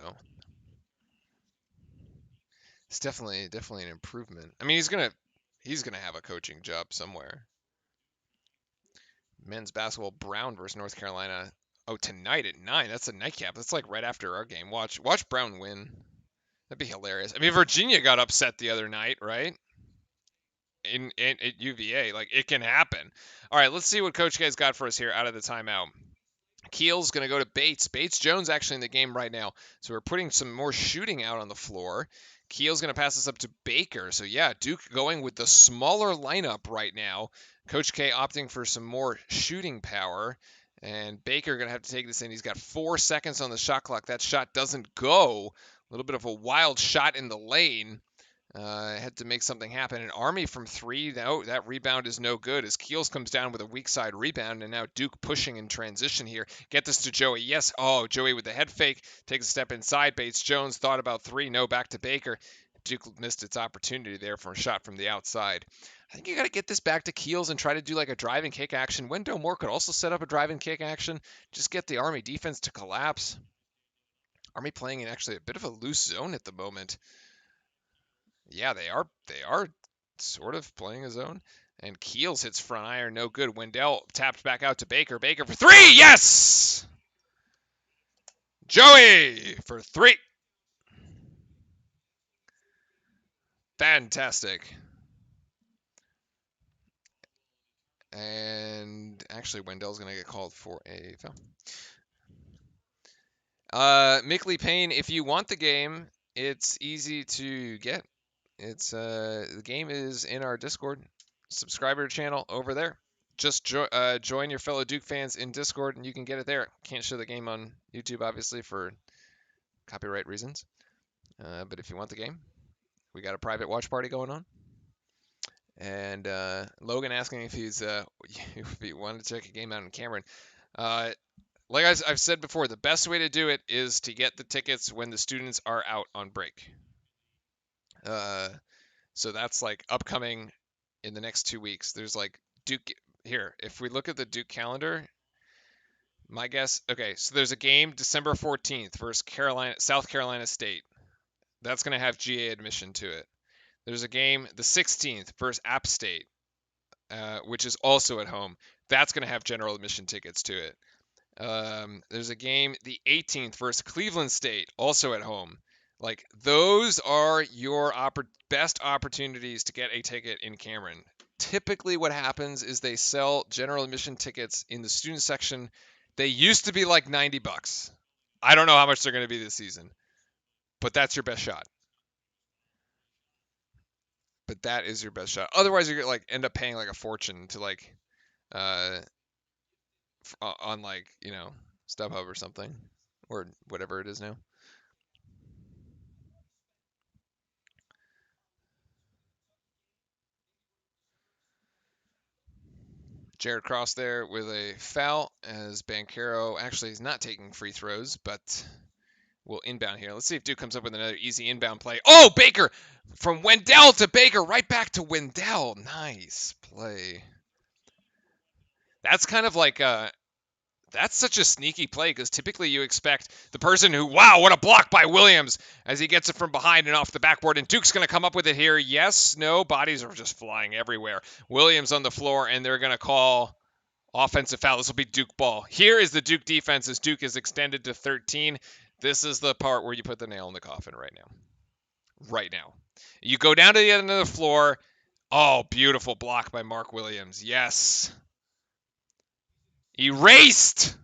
it's definitely an improvement. I mean, he's gonna have a coaching job somewhere. Men's basketball, Brown versus North Carolina. Oh, tonight at 9. That's a nightcap. That's like right after our game. Watch Brown win. That'd be hilarious. I mean, Virginia got upset the other night, right? In at UVA, like it can happen. All right, let's see what Coach K's got for us here out of the timeout. Keel's going to go to Bates. Bates Jones actually in the game right now. So we're putting some more shooting out on the floor. Keel's going to pass this up to Baker. So yeah, Duke going with the smaller lineup right now. Coach K opting for some more shooting power. And Baker going to have to take this in. He's got 4 seconds on the shot clock. That shot doesn't go. A little bit of a wild shot in the lane. Had to make something happen. An Army from 3. No, that rebound is no good as Keels comes down with a weak side rebound, and now Duke pushing in transition here. Get this to Joey. Yes. Oh, Joey with the head fake. Takes a step inside. Bates Jones thought about 3. No, back to Baker. Duke missed its opportunity there for a shot from the outside. I think you got to get this back to Keels and try to do like a drive and kick action. Wendell Moore could also set up a drive and kick action. Just get the Army defense to collapse. Army playing in actually a bit of a loose zone at the moment. Yeah, they are sort of playing a zone. And Keels hits front iron, no good. Wendell tapped back out to Baker. Baker for 3. Yes! Joey for 3. Fantastic. And actually, Wendell's going to get called for a foul. Mickley Payne, if you want the game, it's easy to get. It's the game is in our Discord subscriber channel over there. Just join your fellow Duke fans in Discord, and you can get it there. Can't show the game on YouTube, obviously, for copyright reasons. But if you want the game, we got a private watch party going on. And Logan asking if if he wanted to check a game out in Cameron. Like I've said before, the best way to do it is to get the tickets when the students are out on break. So that's like upcoming in the next 2 weeks. There's like Duke here. If we look at the Duke calendar, my guess. Okay, so there's a game December 14th versus South Carolina State. That's going to have GA admission to it. There's a game the 16th versus App State, which is also at home. That's going to have general admission tickets to it. There's a game the 18th versus Cleveland State, also at home. Like, those are your best opportunities to get a ticket in Cameron. Typically what happens is they sell general admission tickets in the student section. They used to be like $90. I don't know how much they're going to be this season, but that's your best shot. But that is your best shot. Otherwise, you're gonna like end up paying like a fortune to like on like, StubHub or something, or whatever it is now. Jared Cross there with a foul, as Banchero actually is not taking free throws, but will inbound here. Let's see if Duke comes up with another easy inbound play. Oh, Baker! From Wendell to Baker, right back to Wendell. Nice play. That's kind of like that's such a sneaky play, because typically you expect the person who, wow, what a block by Williams, as he gets it from behind and off the backboard, and Duke's going to come up with it here. Yes, no, bodies are just flying everywhere. Williams on the floor, and they're going to call offensive foul. This will be Duke ball. Here is the Duke defense as Duke is extended to 13. This is the part where you put the nail in the coffin right now. Right now. You go down to the end of the floor. Oh, beautiful block by Mark Williams. Yes. Erased.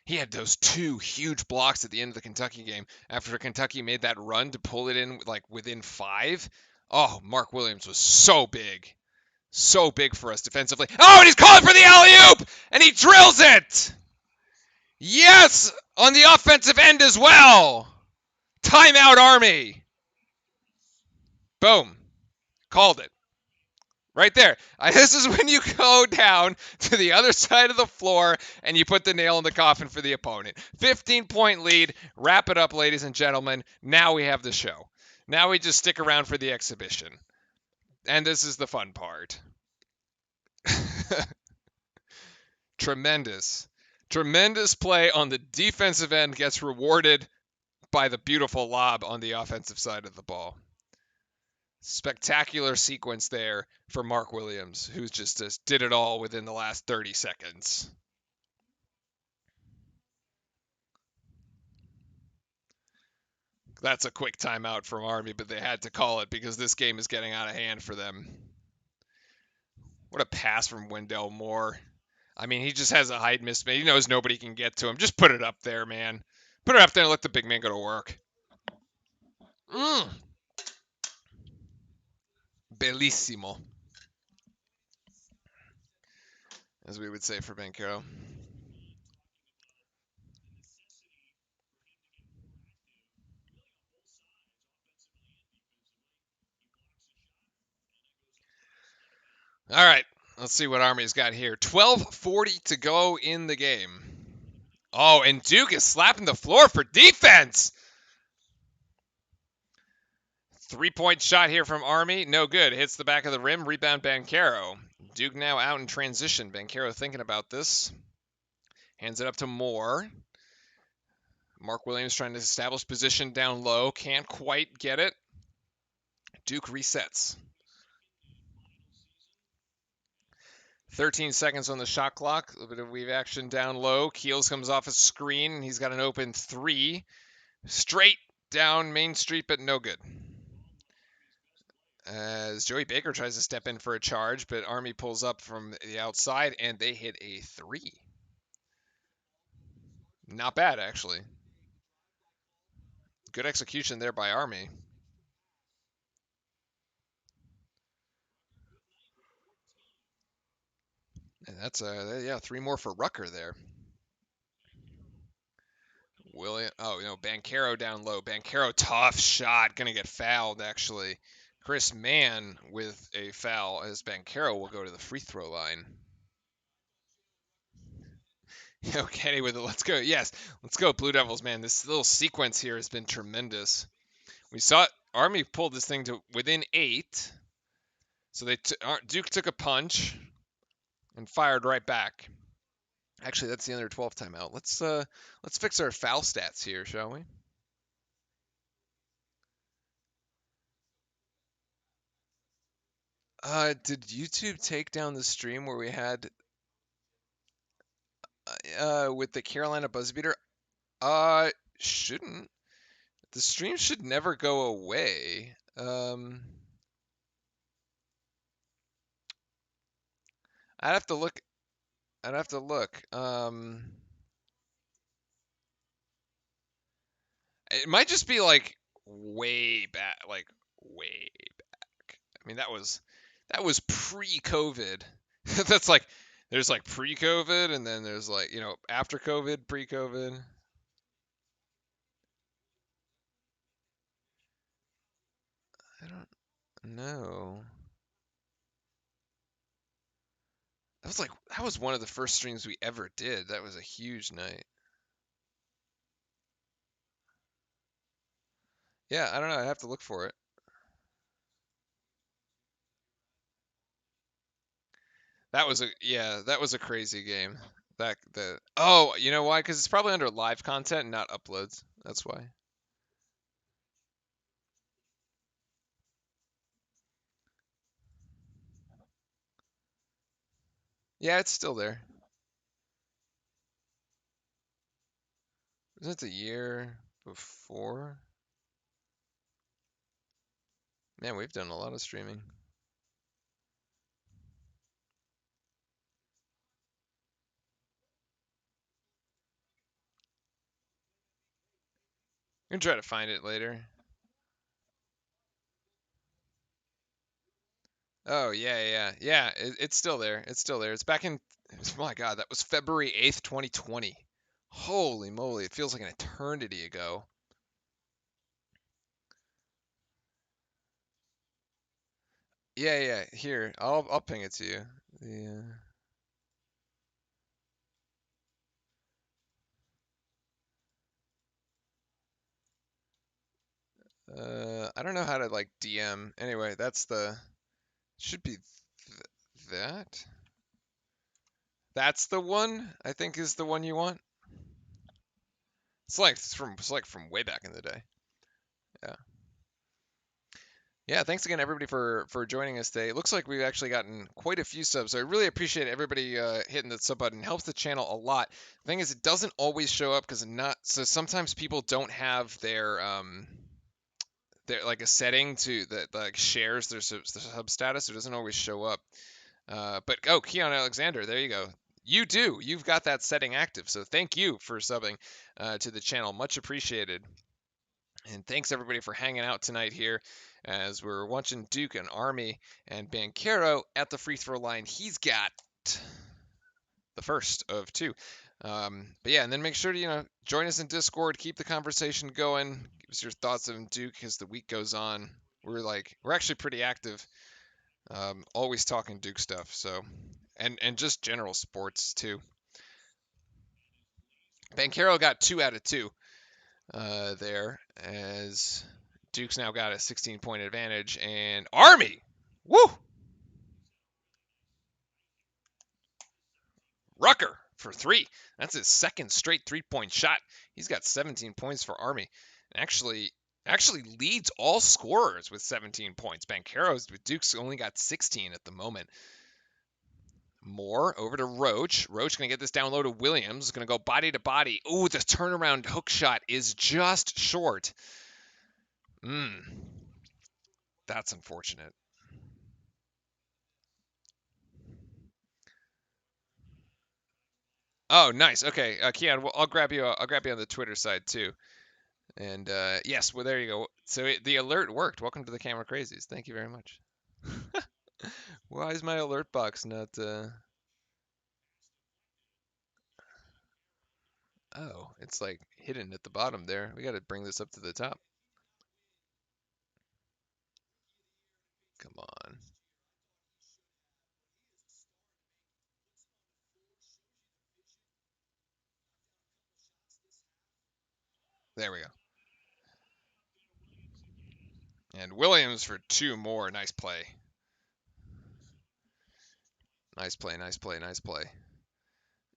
He had those two huge blocks at the end of the Kentucky game after Kentucky made that run to pull it in like within 5. Oh, Mark Williams was so big. So big for us defensively. Oh, and he's calling for the alley-oop! And he drills it! Yes! On the offensive end as well! Timeout, Army! Boom. Called it. Right there. This is when you go down to the other side of the floor and you put the nail in the coffin for the opponent. 15-point lead. Wrap it up, ladies and gentlemen. Now we have the show. Now we just stick around for the exhibition. And this is the fun part. Tremendous. Tremendous play on the defensive end gets rewarded by the beautiful lob on the offensive side of the ball. Spectacular sequence there for Mark Williams, who just did it all within the last 30 seconds. That's a quick timeout from Army, but they had to call it because this game is getting out of hand for them. What a pass from Wendell Moore. I mean, he just has a height mismatch. He knows nobody can get to him. Just put it up there, man. Put it up there and let the big man go to work. Bellissimo, as we would say for Banchero. All right, let's see what Army's got here. 12:40 to go in the game. Oh, and Duke is slapping the floor for defense. 3-point shot here from Army. No good. Hits the back of the rim. Rebound Banchero. Duke now out in transition. Banchero thinking about this. Hands it up to Moore. Mark Williams trying to establish position down low. Can't quite get it. Duke resets. 13 seconds on the shot clock. A little bit of weave action down low. Keels comes off a screen. He's got an open 3. Straight down Main Street, but no good. As Joey Baker tries to step in for a charge, but Army pulls up from the outside, and they hit a 3. Not bad, actually. Good execution there by Army. And that's 3 more for Rucker there. Banchero down low. Banchero, tough shot, gonna get fouled actually. Chris Mann with a foul, as Banchero will go to the free throw line. Kenny with it. Let's go. Yes, let's go Blue Devils, man. This little sequence here has been tremendous. We saw it. Army pulled this thing to within 8. So Duke took a punch and fired right back. Actually, that's the under 12 timeout. Let's fix our foul stats here, shall we? Did YouTube take down the stream where we had with the Carolina buzzer beater? Shouldn't. The stream should never go away. I'd have to look. I'd have to look. It might just be like way back, like way back. I mean, that was pre-COVID. That's like there's like pre-COVID, and then there's like after COVID, pre-COVID. I don't know. That was one of the first streams we ever did. That was a huge night. Yeah, I don't know. I have to look for it. That was a crazy game. You know why? Because it's probably under live content and not uploads. That's why. Yeah, it's still there. Wasn't it the year before? Man, we've done a lot of streaming. We can try to find it later. Oh yeah. It's still there. It's still there. It's back in. Oh my God, that was February 8th, 2020. Holy moly, it feels like an eternity ago. Yeah. Here, I'll ping it to you. Yeah. I don't know how to like DM. Anyway, should be that. That's the one I think is the one you want. It's like from way back in the day. Yeah. Yeah, thanks again everybody for joining us today. It looks like we've actually gotten quite a few subs. So I really appreciate everybody hitting the sub button. It helps the channel a lot. The thing is, it doesn't always show up because sometimes people don't have their like a setting that like shares their sub status. It doesn't always show up. But Keon Alexander, there you go. You do. You've got that setting active. So thank you for subbing to the channel. Much appreciated. And thanks everybody for hanging out tonight here as we're watching Duke and Army and Banchero at the free throw line. He's got the first of two. But yeah, and then make sure to join us in Discord, keep the conversation going, give us your thoughts on Duke as the week goes on. We're actually pretty active, always talking Duke stuff. So, and just general sports too. Banchero got 2 out of 2 there as Duke's now got a 16-point advantage, and Army, woo, Rucker for 3. That's his second straight 3-point shot. He's got 17 points for Army. Actually leads all scorers with 17 points. Banchero's with Duke's only got 16 at the moment. Moore over to Roach. Roach going to get this down low to Williams. Going to go body to body. Ooh, the turnaround hook shot is just short. That's unfortunate. Oh, nice. Okay, Keon, well, I'll grab you. I'll grab you on the Twitter side too. And yes, well, there you go. So the alert worked. Welcome to the Camera Crazies. Thank you very much. Why is my alert box not? Oh, it's like hidden at the bottom there. We got to bring this up to the top. Come on. There we go. And Williams for 2 more. Nice play. Nice play, nice play, nice play.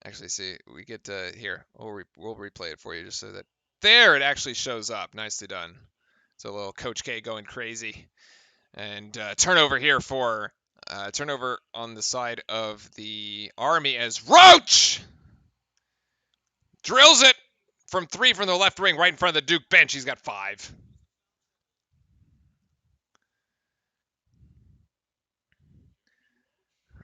Actually, see, we get here. We'll replay it for you just so that there it actually shows up. Nicely done. So a little Coach K going crazy. And turnover here for turnover on the side of the Army as Roach drills it from 3 from the left wing right in front of the Duke bench. He's got 5.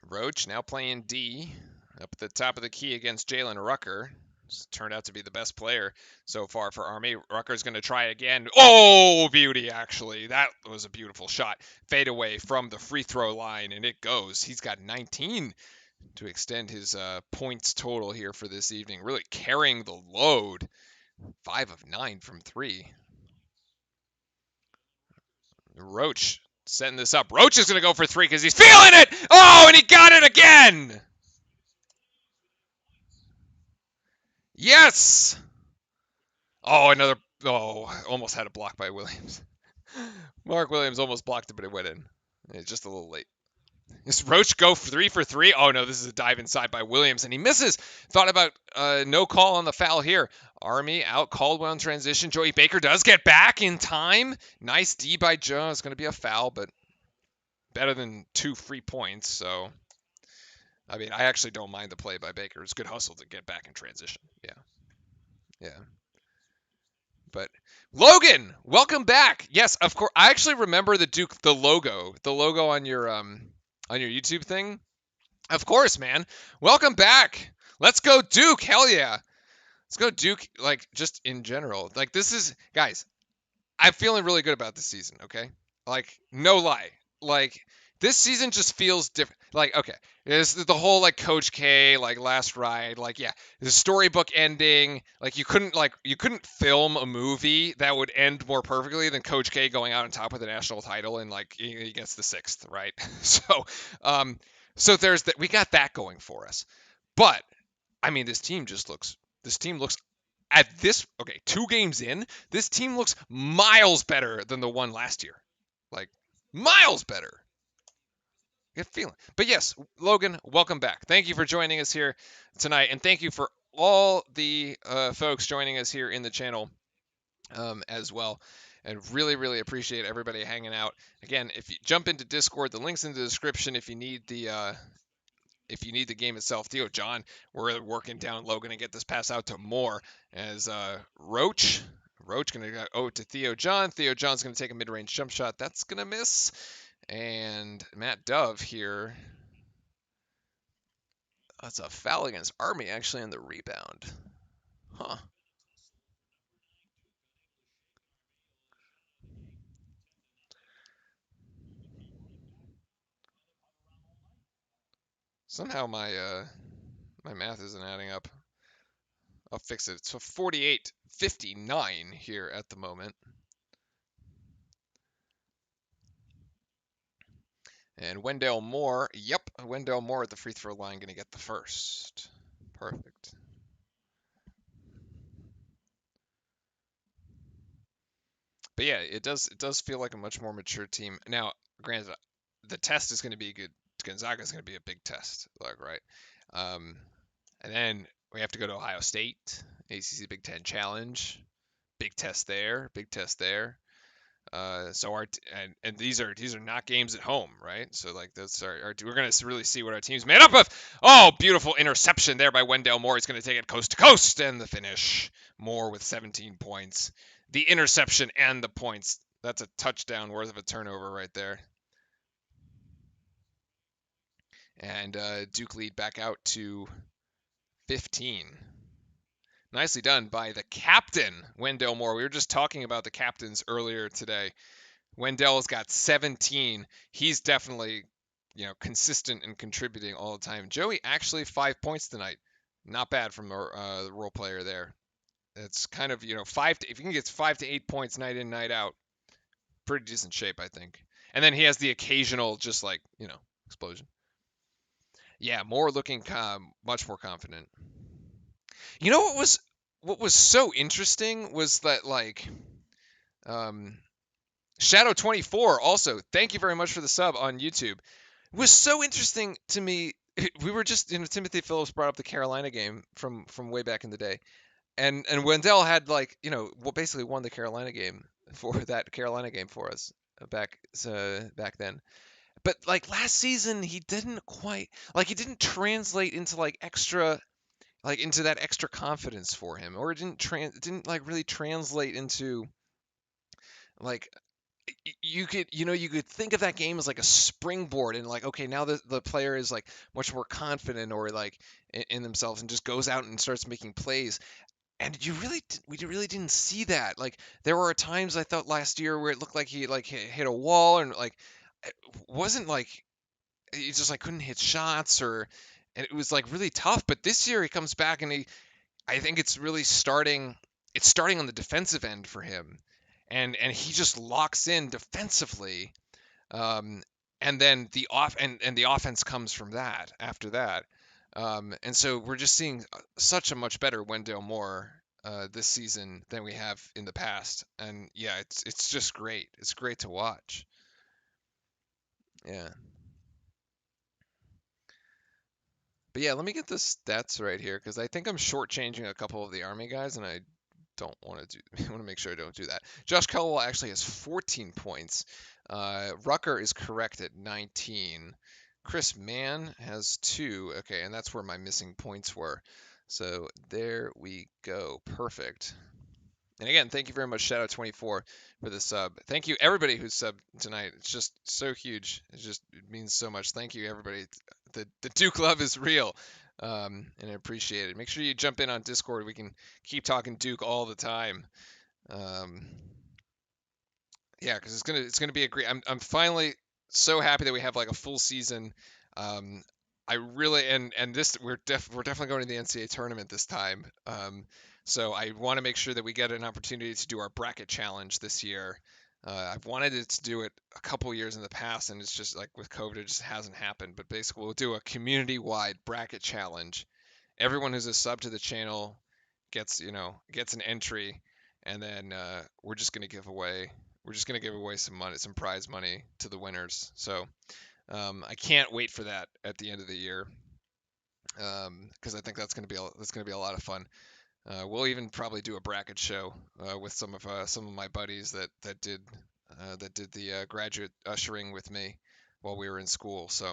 Roach now playing D up at the top of the key against Jalen Rucker. It's turned out to be the best player so far for Army. Rucker's going to try again. Oh, beauty, actually. That was a beautiful shot. Fade away from the free throw line, and it goes. He's got 19 to extend his points total here for this evening. Really carrying the load. 5 of 9 from 3. Roach setting this up. Roach is going to go for 3 because he's feeling it. Oh, and he got it again. Yes. Oh, another. Oh, almost had a block by Williams. Mark Williams almost blocked it, but it went in. It's just a little late. Does Roach go 3 for 3? Oh, no, this is a dive inside by Williams, and he misses. Thought about no call on the foul here. Army out, Caldwell in transition. Joey Baker does get back in time. Nice D by Joe. It's going to be a foul, but better than 2 free points. So, I mean, I actually don't mind the play by Baker. It's good hustle to get back in transition. Yeah. Yeah. But Logan, welcome back. Yes, of course. I actually remember the logo on your YouTube thing. Of course, man. Welcome back. Let's go Duke. Hell yeah. Let's go Duke. Like just in general. Like this is guys. I'm feeling really good about this season. Okay. Like no lie. Like this season just feels different. Like okay, it's the whole like Coach K like last ride. Like yeah, the storybook ending. Like you couldn't film a movie that would end more perfectly than Coach K going out on top with a national title and like he gets the 6th, right? So there's that. We got that going for us. But I mean, this team looks at this. Okay, 2 games in, this team looks miles better than the one last year. Like miles better. Good feeling. But yes, Logan, welcome back. Thank you for joining us here tonight, and thank you for all the folks joining us here in the channel as well. And really, really appreciate everybody hanging out. Again, if you jump into Discord, the link's in the description if you need the game itself. Theo John, we're working down Logan and get this pass out to Moore as Roach going to go to Theo John. Theo John's going to take a mid-range jump shot. That's going to miss. And Matt Dove here. That's a foul against Army actually on the rebound. Huh. Somehow my math isn't adding up. I'll fix it. So 48-59 here at the moment. And Wendell Moore, Wendell Moore at the free throw line going to get the first. Perfect. But yeah, it does feel like a much more mature team. Now, granted, the test is going to be good. Gonzaga is going to be a big test, like right. And then we have to go to Ohio State, ACC Big Ten Challenge, big test there, big test there. So and these are not games at home, right? So like that's we're gonna really see what our team's made up of. Oh, beautiful interception there by Wendell Moore. He's gonna take it coast to coast, and the finish. Moore with 17 points. The interception and the points. That's a touchdown worth of a turnover right there. And Duke lead back out to 15. Nicely done by the captain, Wendell Moore. We were just talking about the captains earlier today. Wendell's got 17. He's definitely, consistent and contributing all the time. Joey actually 5 points tonight. Not bad from the role player there. It's kind of, if you can get 5 to 8 points night in, night out, pretty decent shape, I think. And then he has the occasional just explosion. Yeah, Moore looking much more confident. You know what was so interesting was that Shadow24 also, thank you very much for the sub on YouTube. It was so interesting to me. We were just, Timothy Phillips brought up the Carolina game from way back in the day, and Wendell had like, basically won the Carolina game for that Carolina game for us back then. But like last season, he didn't quite like he didn't translate into like extra like into that extra confidence for him, or it didn't like really translate into like you could think of that game as like a springboard and like, okay, now the player is like much more confident or like in themselves and just goes out and starts making plays. And we really didn't see that. Like there were times I thought last year where it looked like he like hit a wall and like it wasn't like he just like couldn't hit shots or and it was like really tough. But this year he comes back and I think it's starting on the defensive end for him. And he just locks in defensively. Um, and then the offense comes from that after that. And so we're just seeing such a much better Wendell Moore this season than we have in the past. And yeah, it's just great. It's great to watch. Yeah. But yeah, let me get the stats right here because I think I'm shortchanging a couple of the Army guys, and I don't want to do. I want to make sure I don't do that. Josh Caldwell actually has 14 points. Rucker is correct at 19. Chris Mann has 2. Okay, and that's where my missing points were. So there we go. Perfect. And again, thank you very much, Shadow24, for the sub. Thank you, everybody who's subbed tonight. It's just so huge. It means so much. Thank you, everybody. The Duke love is real, and I appreciate it. Make sure you jump in on Discord. We can keep talking Duke all the time. Um, yeah, because it's gonna be a great. I'm finally so happy that we have like a full season. Um, I really and this we're definitely going to the NCAA tournament this time. So I want to make sure that we get an opportunity to do our bracket challenge this year. I've wanted to do it a couple years in the past, and it's just like with COVID, it just hasn't happened. But basically, we'll do a community-wide bracket challenge. Everyone who's a sub to the channel gets an entry, and then we're just gonna give away some money, some prize money to the winners. So I can't wait for that at the end of the year because I think that's gonna be a lot of fun. We'll even probably do a bracket show with some of my buddies that did the graduate ushering with me while we were in school. So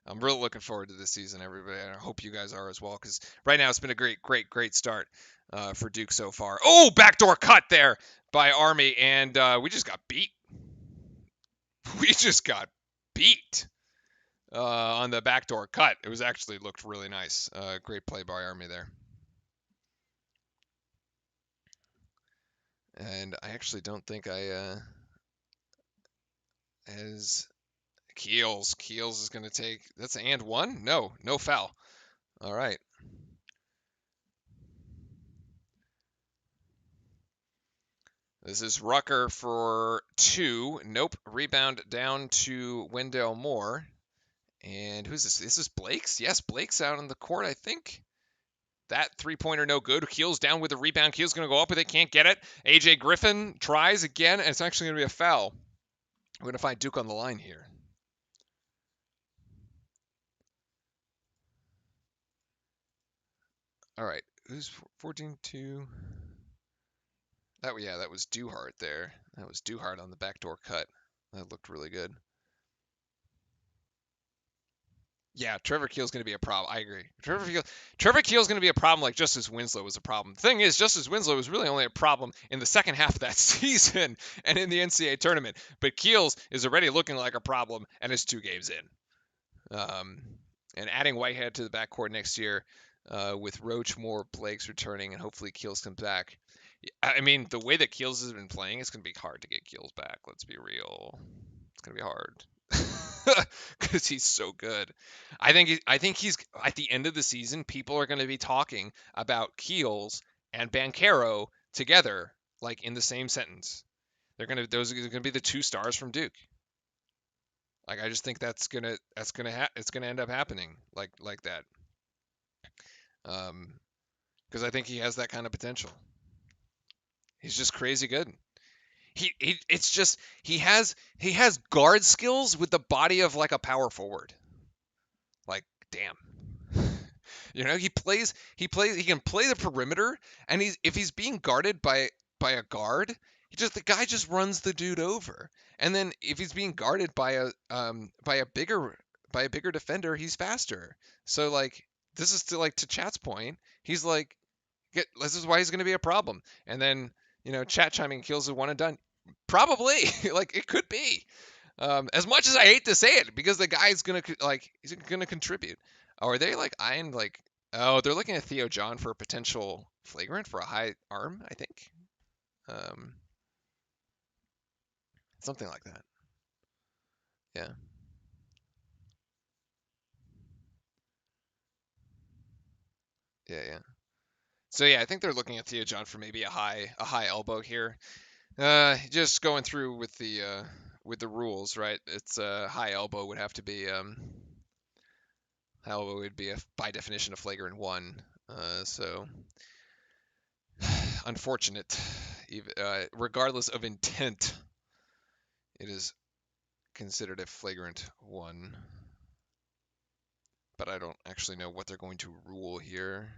I'm really looking forward to this season, everybody, and I hope you guys are as well. Because right now it's been a great start for Duke so far. Oh, backdoor cut there by Army, and we just got beat. We just got beat on the backdoor cut. It was actually looked really nice. Great play by Army there. And I actually don't think as Keels is going to take that's and one. No foul. All right. This is Rucker for 2. Nope. Rebound down to Wendell Moore. And who's this? This is Blake's? Yes, Blake's out on the court, I think. That three-pointer no good. Keels down with the rebound. Keels going to go up, but they can't get it. AJ Griffin tries again, and it's actually going to be a foul. We're going to find Duke on the line here. All right. Who's 14-2? That was Duhart there. That was Duhart on the backdoor cut. That looked really good. Yeah, Trevor Keel's going to be a problem. I agree. Trevor Keel's going to be a problem like Justice Winslow was a problem. The thing is, Justice Winslow was really only a problem in the second half of that season and in the NCAA tournament. But Keels is already looking like a problem and is 2 games in. And adding Whitehead to the backcourt next year with Roach, Moore, Blake's returning, and hopefully Keels comes back. I mean, the way that Keels has been playing, it's going to be hard to get Keels back. Let's be real. It's going to be hard. Because he's so good. I think he's at the end of the season. People are going to be talking about Keels and Banchero together, like in the same sentence. Those are gonna be the 2 stars from Duke. Like I just think it's gonna end up happening like that. Because I think he has that kind of potential. He's just crazy good. it's just he has guard skills with the body of like a power forward. Like, damn. You know, he can play the perimeter, and if he's being guarded by a guard, the guy just runs the dude over. And then if he's being guarded by a bigger defender, he's faster. So like this is to Chat's point. He's like this is why he's going to be a problem. And then, Chat chiming kills a one and done. Probably. Like it could be. As much as I hate to say it, because the guy's he's gonna contribute. Oh, are they like eyeing like? Oh, they're looking at Theo John for a potential flagrant for a high arm, I think. Um, Something like that. Yeah, yeah. So yeah, I think they're looking at Theo John for maybe a high elbow here. Just going through with the rules, right? It's high elbow would have to be high elbow would be by definition a flagrant one. So unfortunate. Regardless of intent, it is considered a flagrant one. But I don't actually know what they're going to rule here.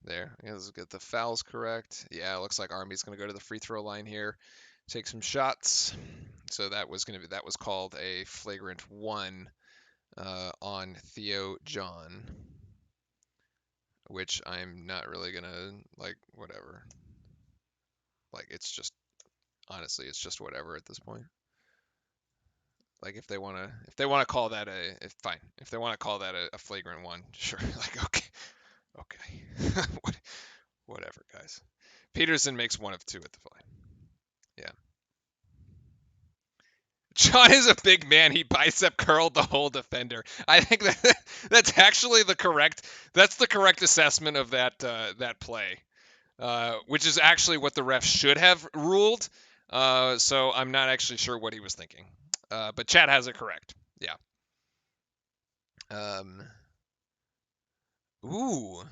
There, let's get the fouls correct. Yeah, it looks like Army's going to go to the free throw line here, take some shots. So that was called a flagrant one on Theo John, which I'm not really gonna like. Whatever. Like honestly, it's just whatever at this point. Like if they wanna call that fine. If they wanna call that a flagrant one, sure. Like okay. Whatever, guys. Peterson makes one of two at the line. Yeah. John is a big man. He bicep curled the whole defender. I think that's actually that's the correct assessment of that play, which is actually what the ref should have ruled. So I'm not actually sure what he was thinking. But Chad has it correct. Yeah. Ooh.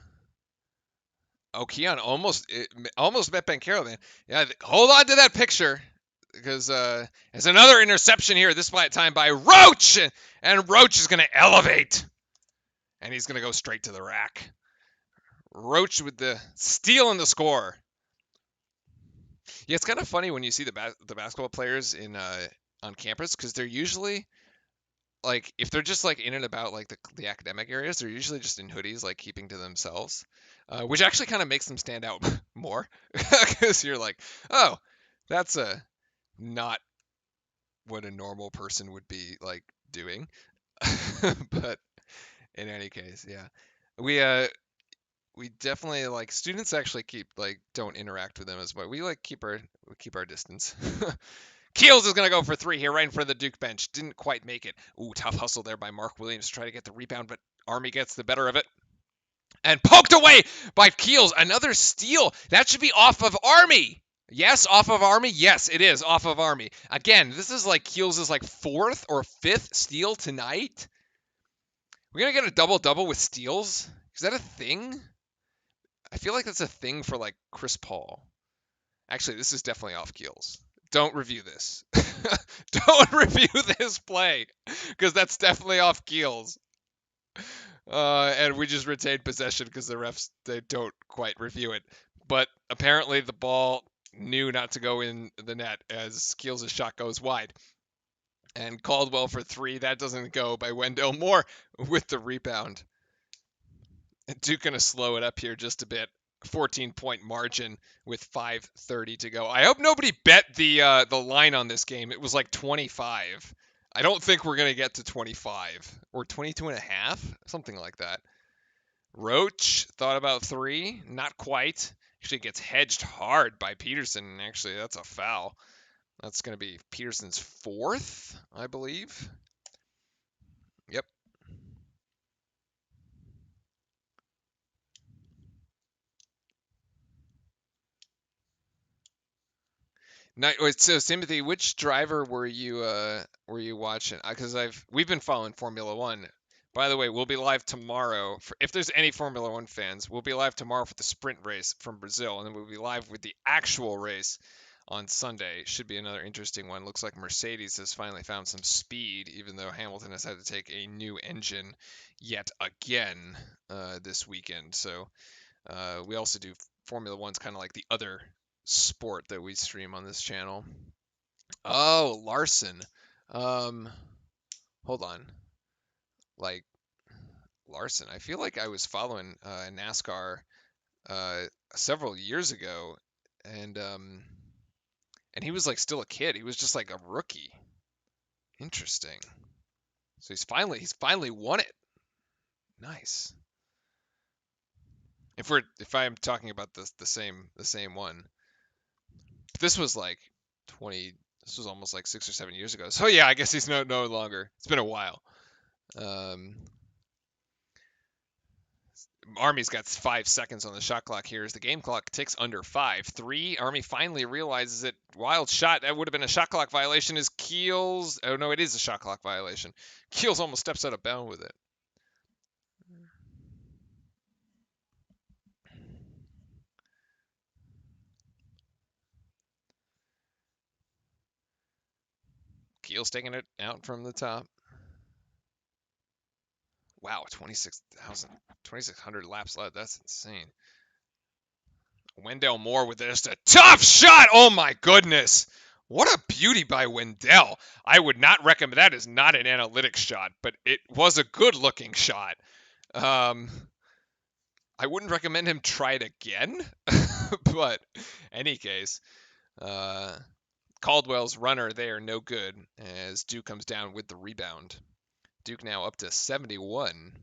Oh, Keon almost met Bankero, man. Yeah, hold on to that picture because there's another interception here. This time by Roach, and Roach is going to elevate, and he's going to go straight to the rack. Roach with the steal and the score. Yeah, it's kind of funny when you see the basketball players on campus because they're usually like if they're just like in and about like the academic areas, they're usually just in hoodies, like keeping to themselves, which actually kind of makes them stand out more because you're like, oh, that's not what a normal person would be like doing. But in any case, yeah, we we definitely like students actually don't interact with them as much. We keep our distance. Keels is going to go for three here right in front of the Duke bench. Didn't quite make it. Ooh, tough hustle there by Mark Williams. Try to get the rebound, but Army gets the better of it. And poked away by Keels. Another steal. That should be off of Army. Yes, off of Army. Yes, it is off of Army. Again, this is like Keels' like fourth or fifth steal tonight. We're going to get a double-double with steals? Is that a thing? I feel like that's a thing for like Chris Paul. Actually, this is definitely off Keels. Don't review this. Don't review this play because that's definitely off Keels. And we just retained possession because the refs they don't quite review it. But apparently the ball knew not to go in the net as Keels' shot goes wide. And Caldwell for three. That doesn't go by Wendell Moore with the rebound. Duke going to slow it up here just a bit. 14-point margin with 5:30 to go. I hope nobody bet the line on this game. It was like 25. I don't think we're going to get to 25 or 22 and a half, something like that. Roach thought about three, not quite. Actually gets hedged hard by Peterson. Actually, that's a foul. That's going to be Peterson's fourth, I believe. Yep. Wait, so Timothy, which driver were you watching? Because we've been following Formula One. By the way, we'll be live tomorrow. If there's any Formula One fans, we'll be live tomorrow for the sprint race from Brazil, and then we'll be live with the actual race on Sunday. Should be another interesting one. Looks like Mercedes has finally found some speed, even though Hamilton has had to take a new engine yet again this weekend. So we also do Formula One's kind of like the other sport that we stream on this channel. Oh, Larson. Um, hold on. Like Larson, I feel like I was following NASCAR uh, several years ago, and and he was like still a kid. He was just like a rookie. Interesting. So he's finally won it. Nice. If I'm talking about the same one, this was like 20. This was almost like 6 or 7 years ago. So yeah, I guess he's no longer. It's been a while. Um, Army's got 5 seconds on the shot clock here as the game clock ticks under 5. 3. Army finally realizes it. Wild shot. That would have been a shot clock violation. Is Keels? Oh no, it is a shot clock violation. Keels almost steps out of bounds with it. Keels taking it out from the top. Wow, 2,600 laps left. That's insane. Wendell Moore with just a tough shot. Oh my goodness. What a beauty by Wendell. I would not recommend that is not an analytics shot, but it was a good looking shot. Um, I wouldn't recommend him try it again, but any case, uh, Caldwell's runner there, no good, as Duke comes down with the rebound. Duke now up to 71.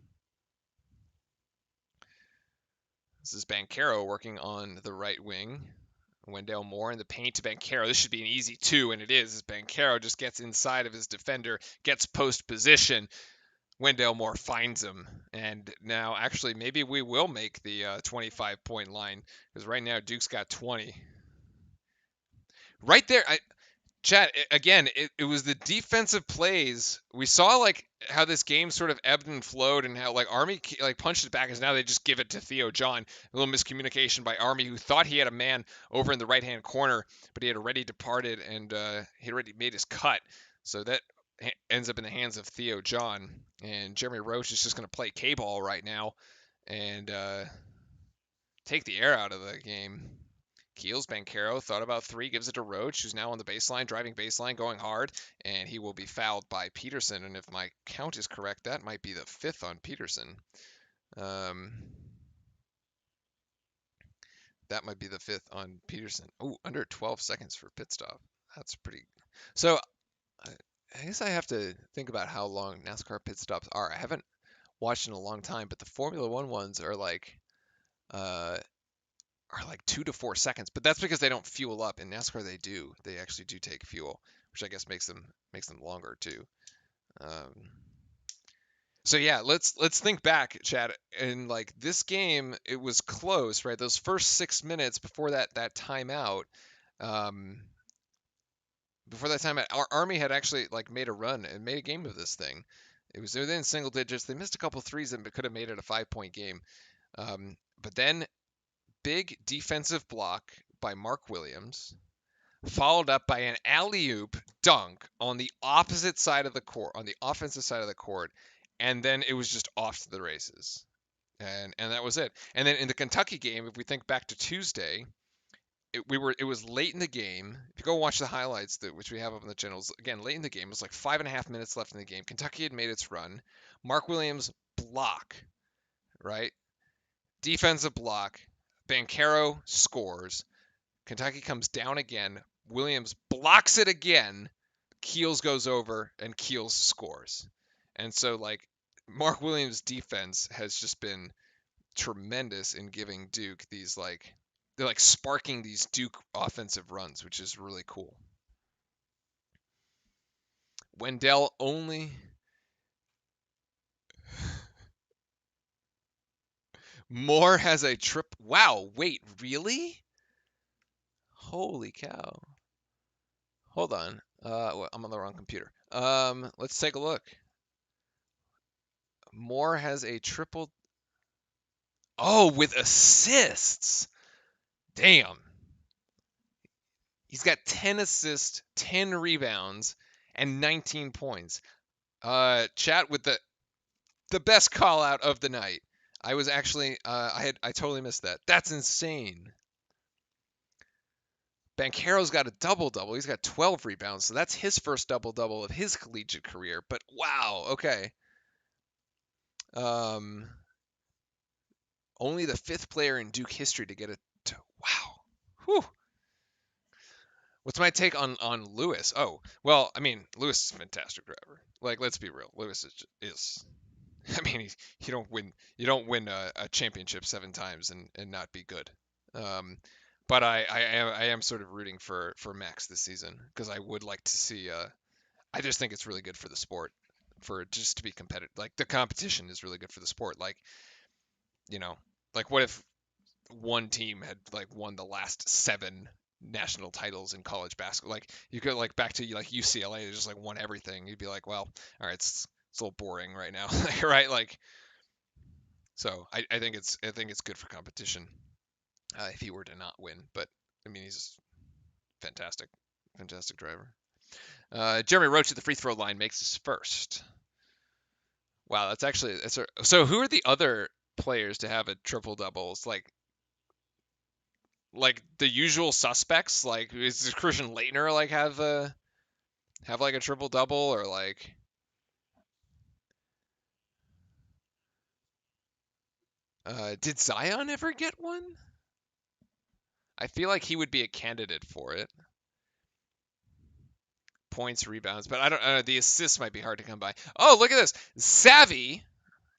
This is Banchero working on the right wing. Wendell Moore in the paint to Banchero. This should be an easy 2, and it is. As Banchero just gets inside of his defender, gets post position. Wendell Moore finds him, and now actually maybe we will make the 25-point line because right now Duke's got 20. Right there, Chad, again, it was the defensive plays. We saw like how this game sort of ebbed and flowed, and how like Army like punched it back, and now they just give it to Theo John. A little miscommunication by Army, who thought he had a man over in the right-hand corner, but he had already departed, and he already made his cut. So that ends up in the hands of Theo John, and Jeremy Roach is just going to play K-ball right now, and take the air out of the game. Keels, Banchero thought about 3, gives it to Roach, who's now on the baseline, driving baseline, going hard, and he will be fouled by Peterson. And if my count is correct, that might be the 5th on Peterson. That might be the 5th on Peterson. Oh, under 12 seconds for pit stop. That's pretty. So I guess I have to think about how long NASCAR pit stops are. I haven't watched in a long time, but the Formula One ones are like 2 to 4 seconds, but that's because they don't fuel up. In NASCAR, they do. They actually do take fuel, which I guess makes them longer too. So yeah, let's think back, Chad. And like this game, it was close, right? Those first 6 minutes before that timeout, our Army had actually like made a run and made a game of this thing. It was within single digits. They missed a couple threes and could have made it a 5-point game. But then big defensive block by Mark Williams, followed up by an alley-oop dunk on the opposite side of the court, on the offensive side of the court, and then it was just off to the races. And that was it. And then in the Kentucky game, if we think back to Tuesday, it was late in the game. If you go watch the highlights, which we have up on the channels, again, late in the game, it was like 5.5 minutes left in the game. Kentucky had made its run. Mark Williams block, right? Defensive block. Banchero scores. Kentucky comes down again. Williams blocks it again. Keels goes over and Keels scores. And so like Mark Williams' defense has just been tremendous in giving Duke these like they're like sparking these Duke offensive runs, which is really cool. Wendell only Moore has a trip. Wow, wait, really? Holy cow. Hold on. Well, I'm on the wrong computer. Let's take a look. Moore has a triple. Oh, with assists. Damn. He's got 10 assists, 10 rebounds, and 19 points. Chat with the best call out of the night. I was actually I totally missed that. That's insane. Banchero's got a double-double. He's got 12 rebounds, so that's his first double-double of his collegiate career. But wow, okay. Only the fifth player in Duke history to get it. Wow. Whew. What's my take on Lewis? Oh, well, I mean, Lewis is a fantastic driver. Like, let's be real. Lewis is I mean, you don't win a championship 7 times and not be good. But I am sort of rooting for Max this season because I would like to see. I just think it's really good for the sport, for just to be competitive. Like the competition is really good for the sport. Like, you know, like what if one team had like won the last 7 national titles in college basketball? Like you go like back to like UCLA, they just like won everything. You'd be like, well, all right, it's a little boring right now, right? Like, so I think it's good for competition if he were to not win. But I mean, he's fantastic, fantastic driver. Jeremy Roach at the free throw line makes his first. Wow, so. Who are the other players to have a triple doubles? Like the usual suspects. Like is Christian Laettner like have like a triple double or like? Did Zion ever get one? I feel like he would be a candidate for it. Points, rebounds, but I don't. The assists might be hard to come by. Oh, look at this, Savvy,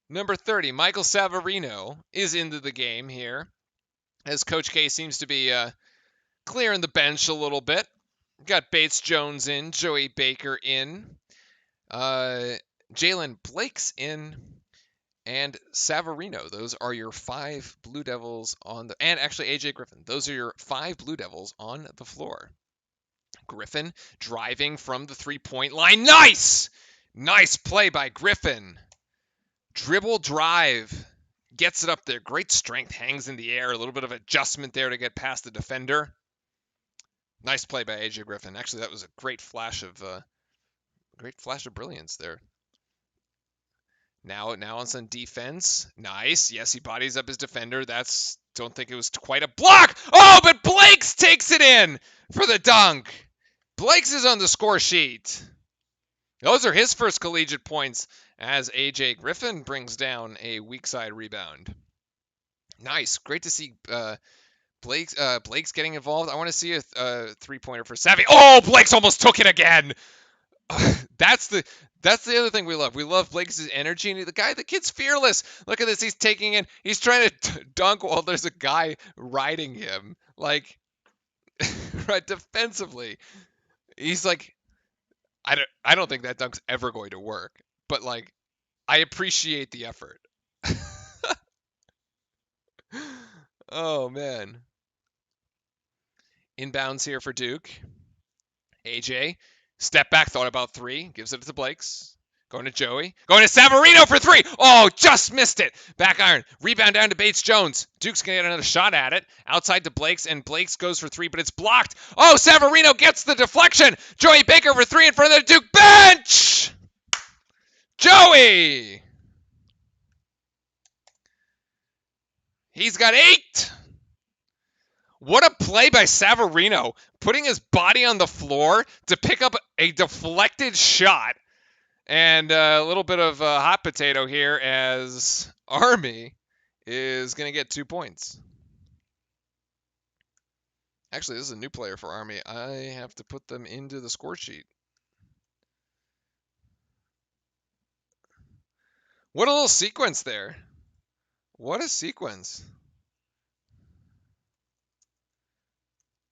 number 30, Michael Savarino is into the game here, as Coach K seems to be clearing the bench a little bit. Got Bates Jones in, Joey Baker in, Jalen Blake's in, and Savarino. Those are your 5 Blue Devils on the, and actually AJ Griffin. Those are your 5 Blue Devils on the floor. Griffin driving from the 3-point line. Nice! Nice play by Griffin. Dribble drive. Gets it up there. Great strength. Hangs in the air. A little bit of adjustment there to get past the defender. Nice play by AJ Griffin. Actually, that was a great flash of brilliance there. Now on some defense. Nice. Yes, he bodies up his defender. Don't think it was quite a block. Oh, but Blakes takes it in for the dunk. Blakes is on the score sheet. Those are his first collegiate points as AJ Griffin brings down a weak side rebound. Nice. Great to see Blake's getting involved. I want to see a 3-pointer for Savvy. Oh, Blake's almost took it again. That's the other thing we love. We love Blake's energy, and the kid's fearless. Look at this. He's taking in. He's trying to dunk while there's a guy riding him. Like, right, defensively. He's like, I don't think that dunk's ever going to work, but like, I appreciate the effort. Oh man. Inbounds here for Duke. AJ, step back, thought about 3, gives it to Blakes. Going to Joey. Going to Savarino for 3. Oh, just missed it. Back iron. Rebound down to Bates Jones. Duke's going to get another shot at it. Outside to Blakes, and Blakes goes for 3, but it's blocked. Oh, Savarino gets the deflection. Joey Baker for 3 in front of the Duke bench. Joey. He's got 8. What a play by Savarino, putting his body on the floor to pick up a deflected shot. And a little bit of a hot potato here as Army is going to get 2 points. Actually, this is a new player for Army. I have to put them into the score sheet. What a little sequence there. What a sequence.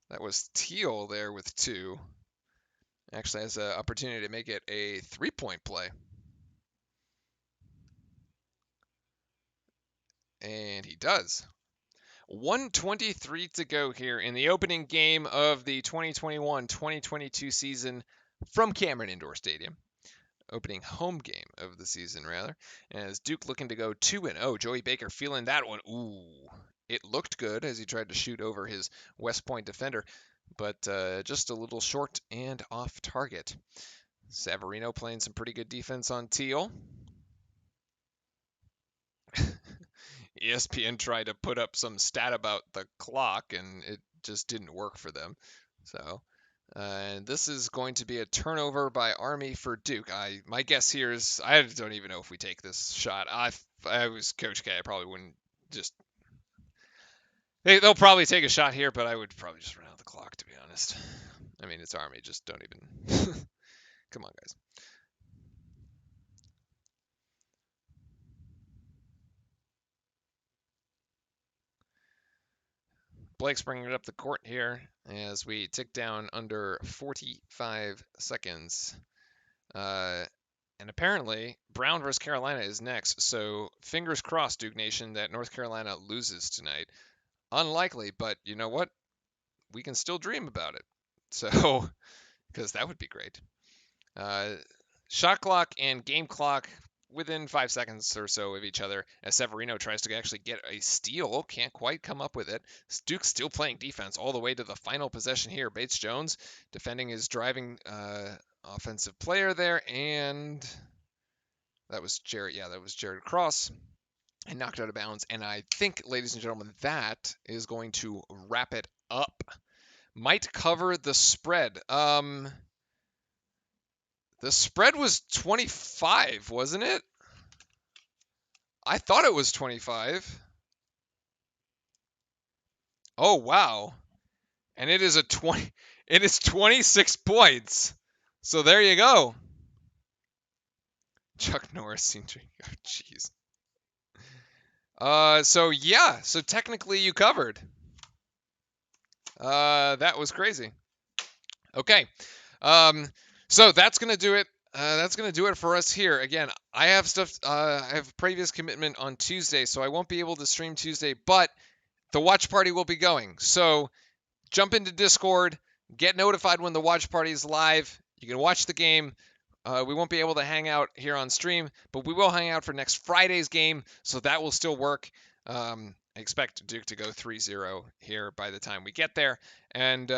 That was Teal there with 2. Actually has an opportunity to make it a 3-point play. And he does. 1:23 to go here in the opening game of the 2021-2022 season from Cameron Indoor Stadium. Opening home game of the season, rather. As Duke looking to go 2-0. Joey Baker feeling that one. Ooh, it looked good as he tried to shoot over his West Point defender, but just a little short and off target. Savarino playing some pretty good defense on Teal. ESPN tried to put up some stat about the clock, and it just didn't work for them. So, and this is going to be a turnover by Army for Duke. My guess here is I don't even know if we take this shot. I was Coach K. I probably wouldn't just. They'll probably take a shot here, but I would probably just run out the clock, to be honest. I mean, it's Army. Just don't even. Come on, guys. Blake's bringing it up the court here as we tick down under 45 seconds. And apparently, Brown versus Carolina is next. So fingers crossed, Duke Nation, that North Carolina loses tonight. Unlikely, but you know what? We can still dream about it. So, because that would be great. Shot clock and game clock within 5 seconds or so of each other as Savarino tries to actually get a steal. Can't quite come up with it. Duke's still playing defense all the way to the final possession here. Bates Jones defending his driving offensive player there, and that was Jared. Yeah, that was Jared Cross, and knocked out of bounds. And I think, ladies and gentlemen, that is going to wrap it up. Might cover the spread. The spread was 25, wasn't it? I thought it was 25. Oh, wow. And it is 26 points. So there you go. Chuck Norris seemed to, oh jeez. So technically you covered. That was crazy. Okay. So that's gonna do it. That's gonna do it for us here. Again, I have stuff. I have previous commitment on Tuesday, so I won't be able to stream Tuesday. But the watch party will be going. So jump into Discord, get notified when the watch party is live. You can watch the game. We won't be able to hang out here on stream, but we will hang out for next Friday's game, so that will still work. I expect Duke to go 3-0 here by the time we get there. And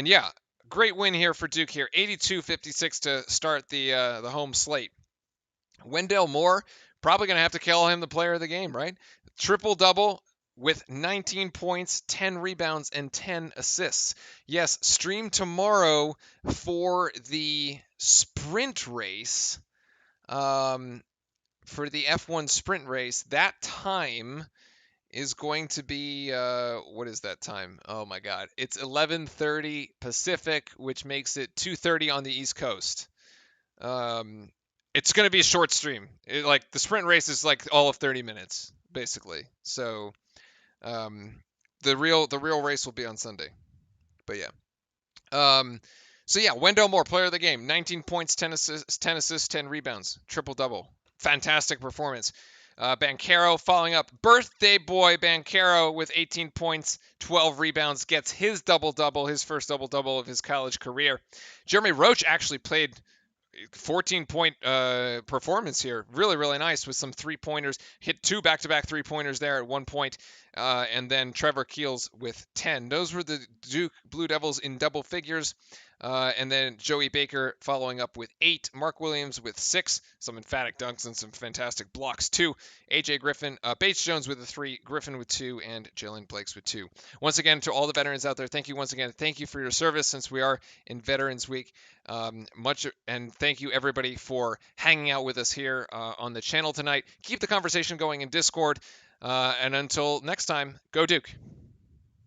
yeah, great win here for Duke here, 82-56 to start the home slate. Wendell Moore, probably going to have to call him the player of the game, right? Triple-double with 19 points, 10 rebounds, and 10 assists. Yes, stream tomorrow for the sprint race, for the F1 sprint race. That time is going to be, what is that time? Oh my God. It's 11:30 Pacific, which makes it 2:30 on the East Coast. It's going to be a short stream. Like the sprint race is like all of 30 minutes, basically. So the real race will be on Sunday. But yeah. So yeah, Wendell Moore, player of the game, 19 points, 10 assists, 10 rebounds, triple-double. Fantastic performance. Banchero following up. Birthday boy Banchero with 18 points, 12 rebounds, gets his double-double, his first double-double of his college career. Jeremy Roach actually played 14-point performance here. Really, really nice with some three-pointers. Hit 2 back-to-back three-pointers there at one point. And then Trevor Keels with 10. Those were the Duke Blue Devils in double figures. And then Joey Baker following up with 8. Mark Williams with 6. Some emphatic dunks and some fantastic blocks too. AJ Griffin, Bates Jones with a 3. Griffin with 2. And Jalen Blakes with 2. Once again, to all the veterans out there, thank you once again. Thank you for your service since we are in Veterans Week. And thank you everybody for hanging out with us here on the channel tonight. Keep the conversation going in Discord. And until next time, go Duke.